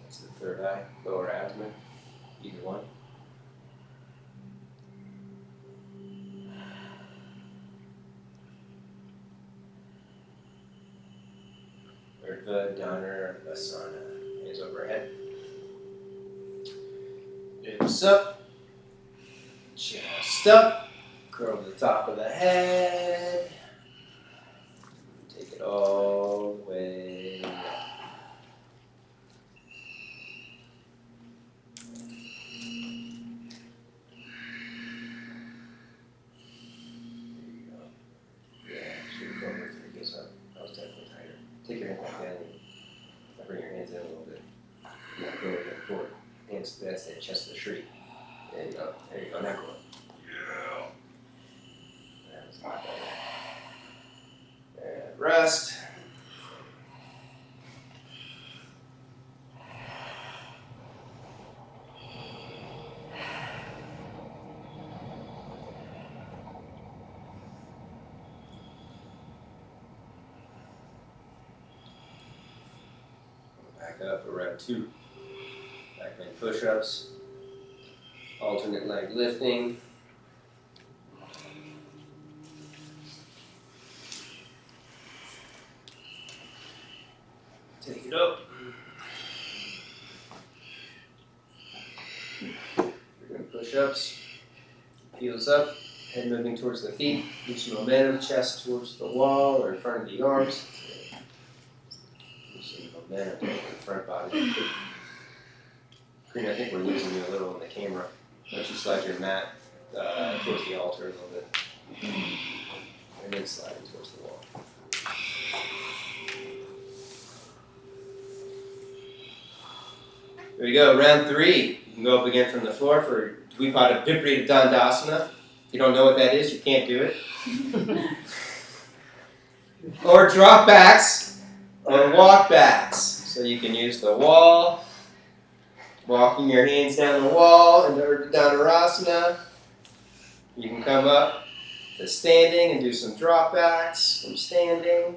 That's the third eye, lower abdomen, either one. Padmasana. Hands overhead. Hips up. Chest up. Curl the top of the head. Take it all the way up. There you go. Yeah, should have gone with it. Guess I was definitely tighter. Take your hand back down and bring your hands in a little bit. Not going forward. Hands, that's the chest of the tree. There you go. There you go. Now go. Yeah. That was a lot better. And rest. Back up for round 2. Back leg push-ups. Alternate leg lifting. Take it up. We're doing push-ups. Heels up. Head moving towards the feet. Use some momentum. Chest towards the wall or in front of the arms. Use some momentum in the front body. Green, I think we're losing you a little in the camera. Why don't you slide your mat towards the altar a little bit. And then slide it towards the wall. There we go, round 3. You can go up again from the floor for Dvipada Viparita Dandasana. If you don't know what that is, you can't do it. Or drop backs or walk backs. So you can use the wall, walking your hands down the wall into Urdhva Dhanurasana. You can come up to standing and do some drop backs from standing.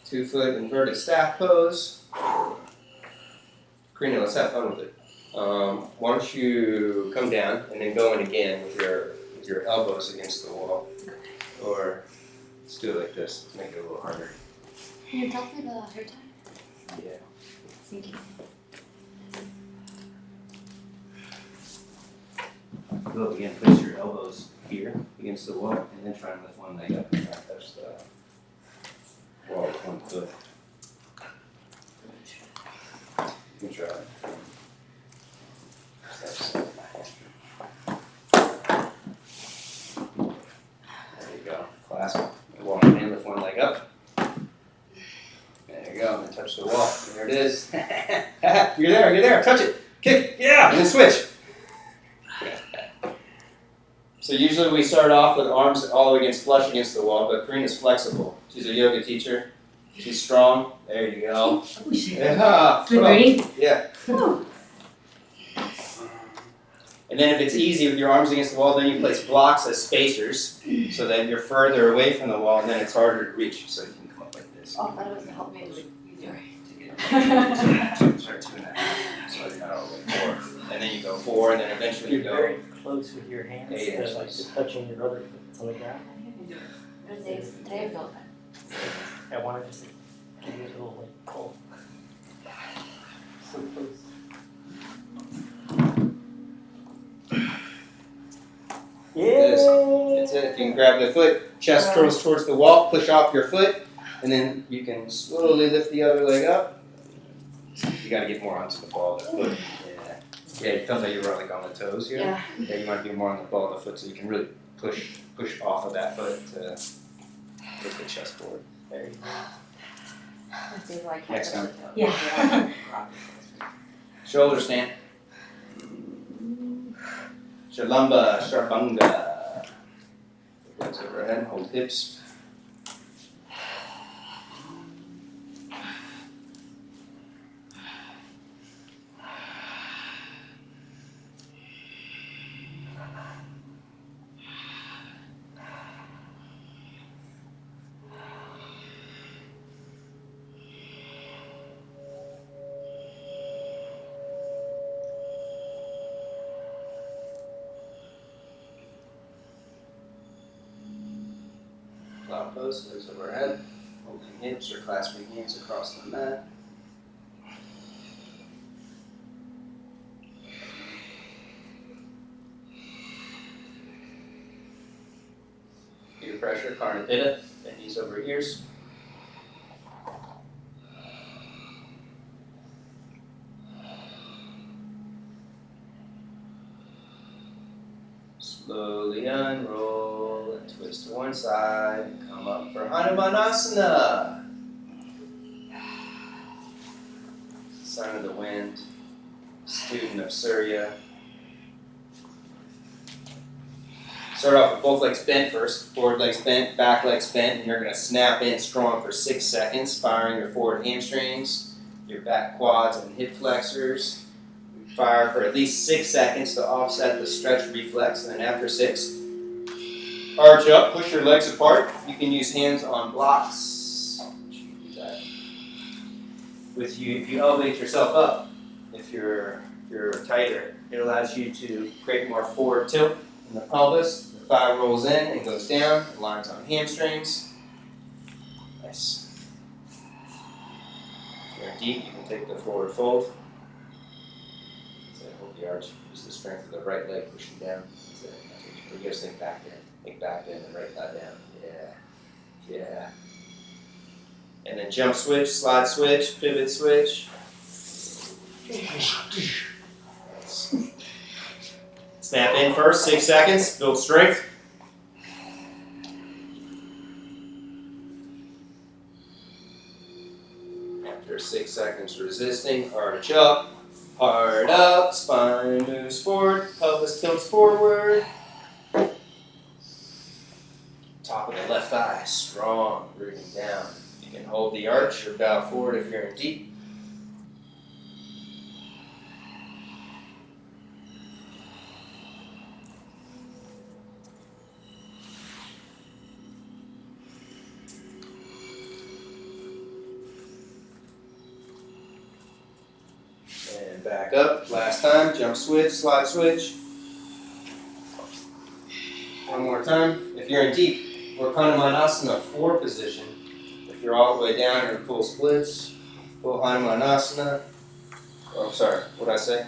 2-foot inverted staff pose. Karina, let's have fun with it. Why don't you come down and then go in again with your elbows against the wall. Or let's do it like this. Let's make it a little harder. Can you tell me the hair tie? Yeah. Thank you. Go up again, place your elbows here against the wall, and then try and lift one leg up and try and touch the wall with one foot. You can try it. There you go. Clasp the wall and lift one leg up. There you go, and then touch the wall. There it is. You're there, touch it. Kick, yeah, and then switch. So usually we start off with arms all the way flush against the wall, but Karina's flexible. She's a yoga teacher. She's strong. There you go. Yeah. Slippery. Yeah. And then if it's easy with your arms against the wall, then you place blocks as spacers so that you're further away from the wall, and then it's harder to reach. So you can come up like this. Oh, that was to help me with easier. Start 2.5. So you're not all the way 4. And then you go 4, and then eventually you You're go. very close with your hands. 8 They're like inches. just touching your other foot on the ground. I want to just give you a little like pull. So close. This. Yeah. That's it. You can grab the foot, chest curls towards the wall, push off your foot, and then you can slowly lift the other leg up. You got to get more onto the ball of the foot. Yeah, it felt like you were like on the toes here. Yeah. Yeah, you want to be more on the ball of the foot so you can really push off of that foot to lift the chest forward. There you go. Next time. Yeah. Shoulder stand. Shalamba, Sharbanga. Legs overhead, hold hips. Cloud pose, legs overhead, holding hips or clasping hands across the mat. Ear pressure, Karna Pitta, and knees over ears. Slowly unroll and twist to one side and come up for Hanumanasana. Sign of the wind, student of Surya. Start off with both legs bent first, forward legs bent, back legs bent, and you're going to snap in strong for 6 seconds, firing your forward hamstrings, your back quads and hip flexors. Fire for at least 6 seconds to offset the stretch reflex, and then after 6, arch up, push your legs apart. You can use hands on blocks. With you, if you elevate yourself up, if you're tighter, it allows you to create more forward tilt in the pelvis. The thigh rolls in and goes down, lines on hamstrings. Nice. If you're deep, you can take the forward fold. Hold the arch, use the strength of the right leg pushing down. You guys think back there. Think back there and right thigh down. Yeah. Yeah. And then jump switch, slide switch, pivot switch. Snap in first, 6 seconds, build strength. After 6 seconds resisting, arch up. Heart up, spine moves forward, pelvis tilts forward. Top of the left thigh, strong, rooting down. You can hold the arch or bow forward if you're in deep. And back up, last time, jump switch, slide switch. One more time. If you're in deep, we're Padmasana 4 position. If you're all the way down, you're in full splits. Full Padmasana. Oh, I'm sorry, what did I say?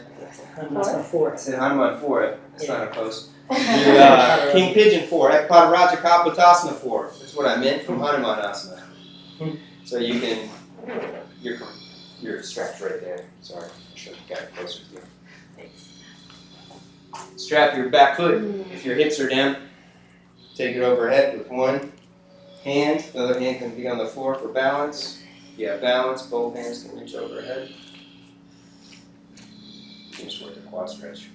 Padmasana 4. I said Hanuman 4. It's not a pose. Yeah. King Pigeon 4. Ekpadaraja Kapotasana 4. That's what I meant from Hanumanasana. So you can, you're stretched right there. Sorry, I should have got it closer to you. Strap your back foot if your hips are down. Take it overhead with one hand. The other hand can be on the floor for balance. If you have balance, both hands can reach overhead. You can just work the quad stretch.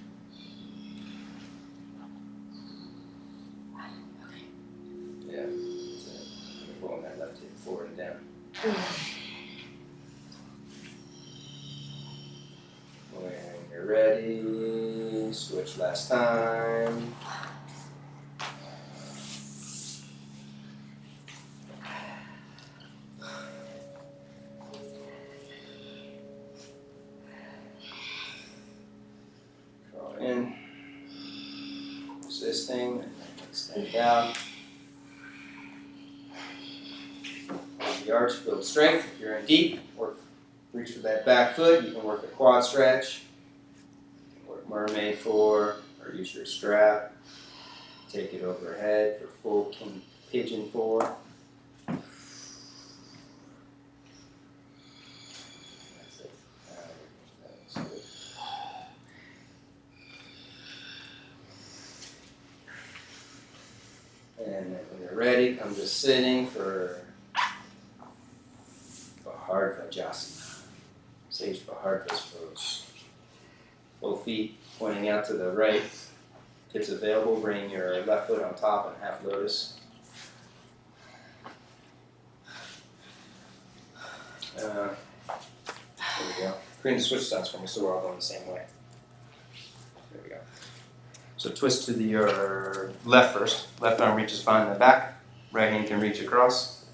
Yeah, that's it. You're pulling that left hip forward and down. When you're ready, switch last time. Draw in, resisting, and then extend down. The arch, build strength. If you're in deep, reach for that back foot. You can work the quad stretch. You can work Mermaid 4, or use your strap. Take it overhead for full King Pigeon 4. That's it. That's good. And then when you're ready, come to sitting for Bhardvajasana. Sage Bhardvas pose. Both feet pointing out to the right. If it's available, bring your left foot on top and half lotus. There we go. Create the switch stance for me so we're all going the same way. There we go. So twist to your left first. Left arm reaches behind the back. Right hand can reach across.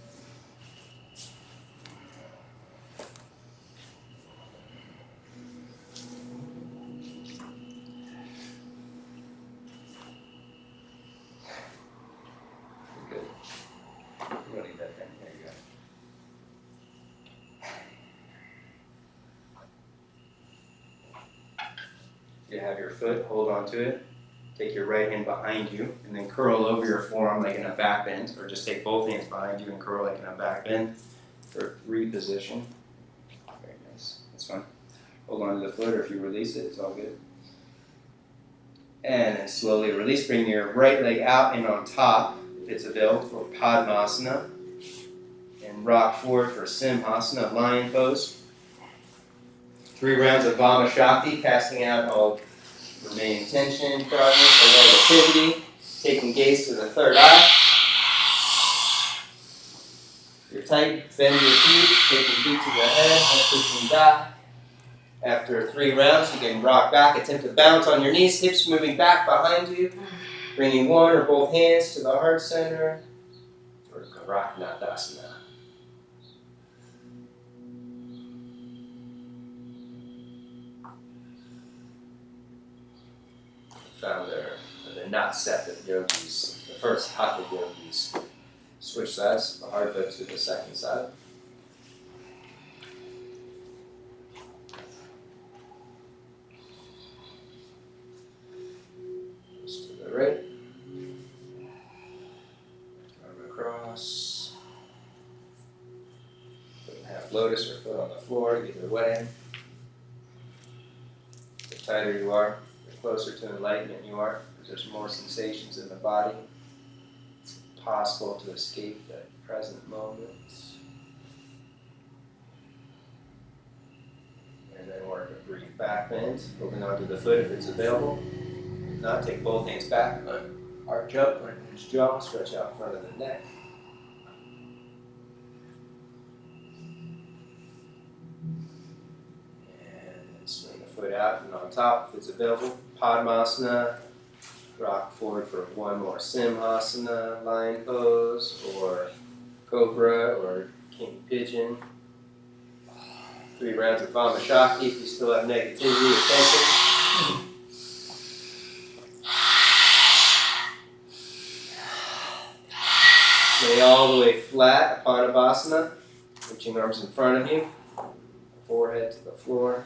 Good. You don't need that thing. There you go. You have your foot, hold on to it. Take your right hand behind you and then curl over your forearm like in a back bend, or just take both hands behind you and curl like in a back bend for reposition. Very nice. That's fun. Hold on to the foot, or if you release it, it's all good. And then slowly release. Bring your right leg out and on top, if it's available, for Padmasana. And rock forward for Simhasana, Lion Pose. 3 rounds of Vama Shakti, casting out all remaining tension, progress, or negativity. Taking gaze to the third eye. You're tight, bend your feet, taking feet to the head, head pushing back. After 3 rounds, you can rock back, attempt to bounce on your knees, hips moving back behind you. Bringing one or both hands to the heart center for Karaknatasana. Founder of the not separate yogis, the first hatha yogis. Switch sides, the hard foot to the second side. Just to the right. Arm across. Foot in half lotus or foot on the floor, either way. The tighter you are, the closer to enlightenment you are. There's more sensations in the body. It's possible to escape that present moment. And then work at breathing. back bend, holding onto the foot if it's available. If not, take both hands back, arch up, lengthen his jaw, stretch out front of the neck. And then swing the foot out and on top if it's available. Padmasana, rock forward for one more Simhasana, lion pose, or cobra, or king pigeon. 3 rounds of Vamasakti if you still have negativity or tension. Lay all the way flat upon Padmasana, reaching arms in front of you, forehead to the floor.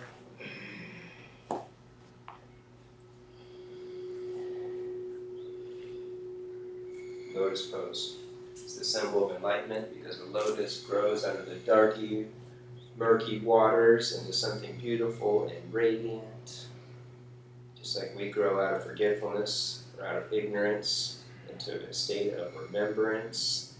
Lotus pose. It's the symbol of enlightenment because the lotus grows out of the darky, murky waters into something beautiful and radiant. Just like we grow out of forgetfulness or out of ignorance into a state of remembrance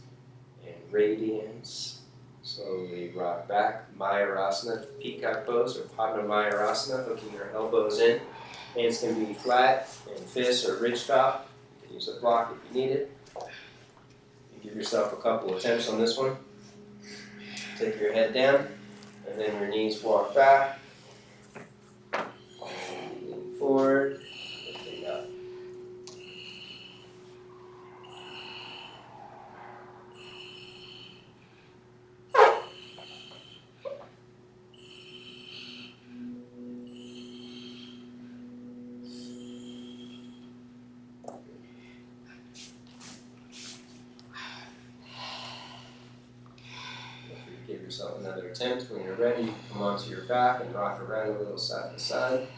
and radiance. Slowly rock back, Mayurasana, peacock pose, or Padmasana, hooking your elbows in. Hands can be flat and fists or ridgetop. You can use a block if you need it. You give yourself a couple attempts on this one. Take your head down, and then your knees walk back. Lean forward, lifting up. Give yourself another attempt. When you're ready, you can come onto your back and rock around a little side to side.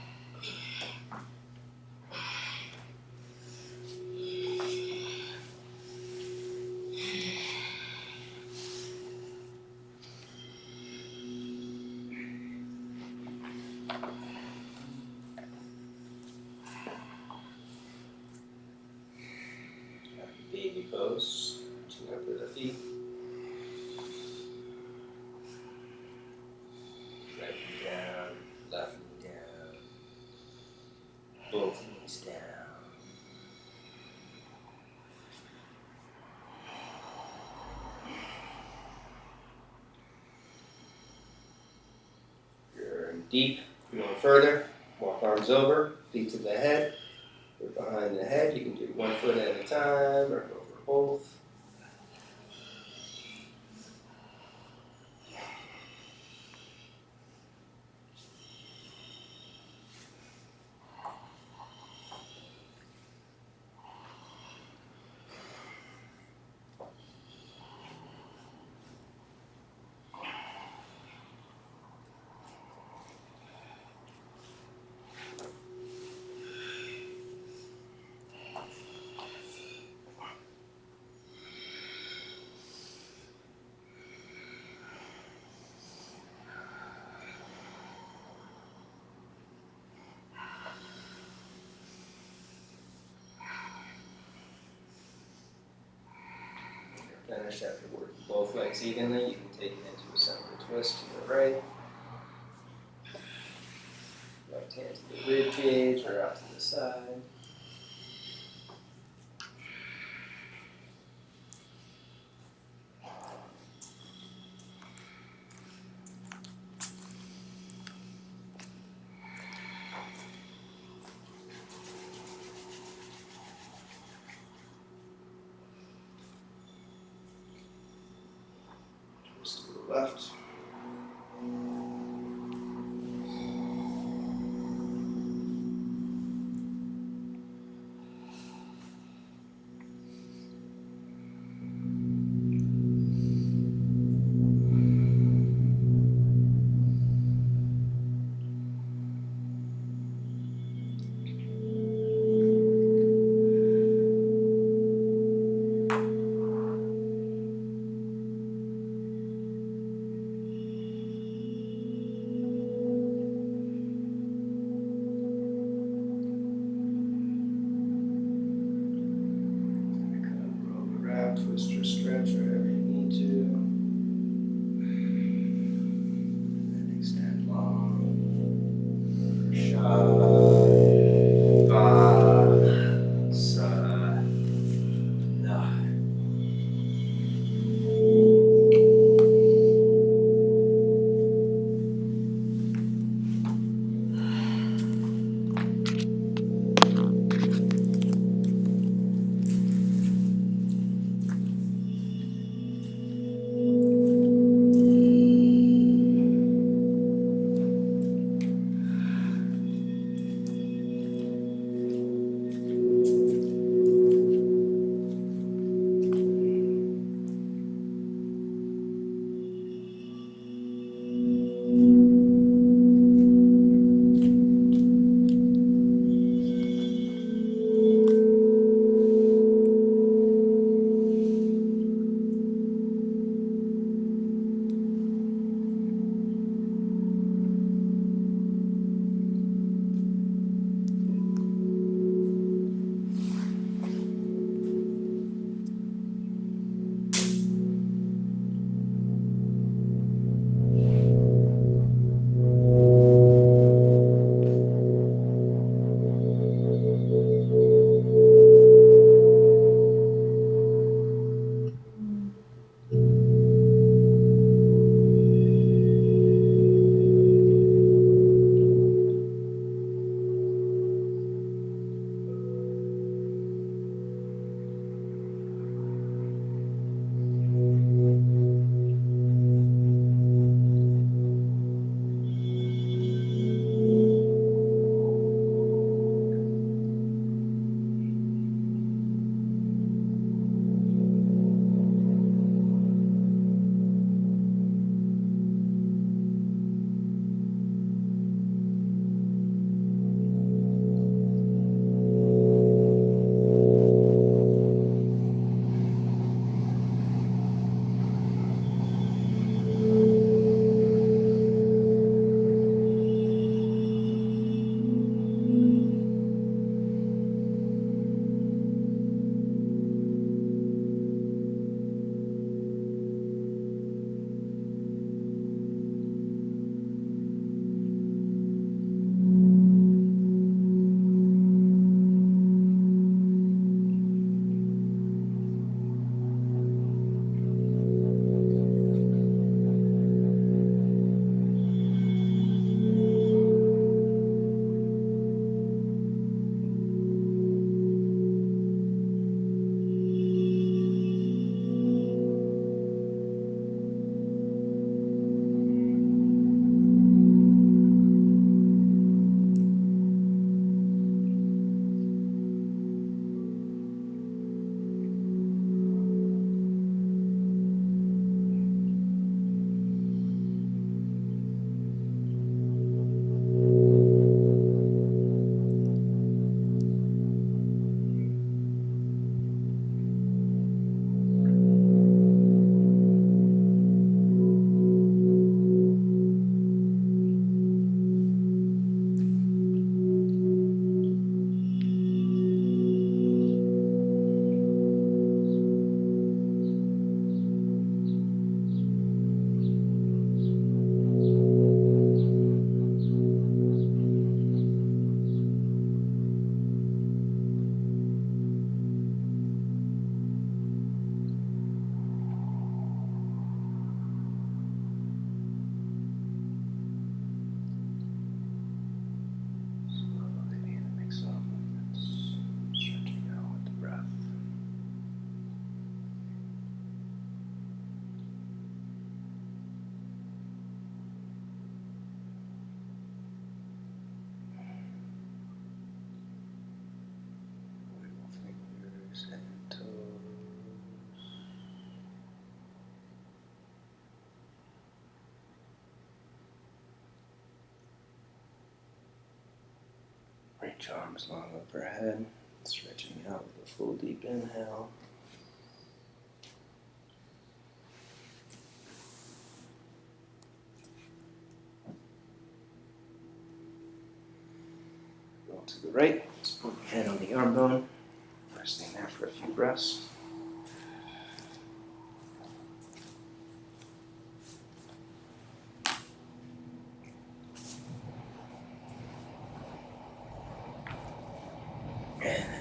Baby pose, reaching up for the feet. Right knee down, left knee down, both knees down. You're deep, going further. Walk arms over, feet to the head. Foot behind the head. You can do one foot at a time or go for both. Finish after working both legs evenly. You can take it into a separate twist to the right. Left hand to the rib cage or out to the side. Twist to the left. Reach arms long overhead, stretching out with a full deep inhale. Roll to the right, let's put your head on the arm bone, resting there for a few breaths.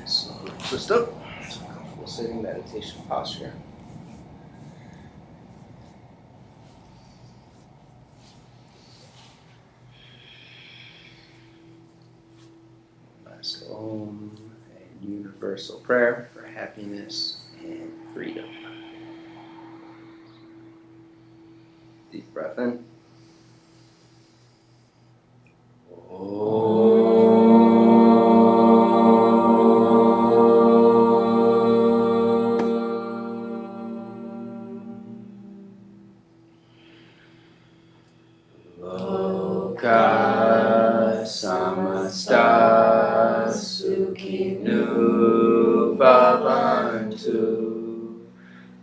Slowly twist up. Comfortable sitting meditation posture. Last Om, a universal prayer for happiness and freedom. Deep breath in. Loka samasta sukhinu bhavantu.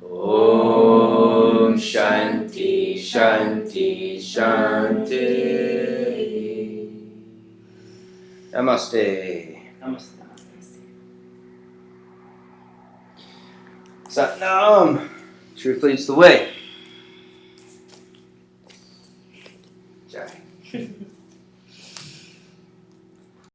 Om Shanti Shanti Shanti. Namaste. Namaste. Satnam. Truth leads the way.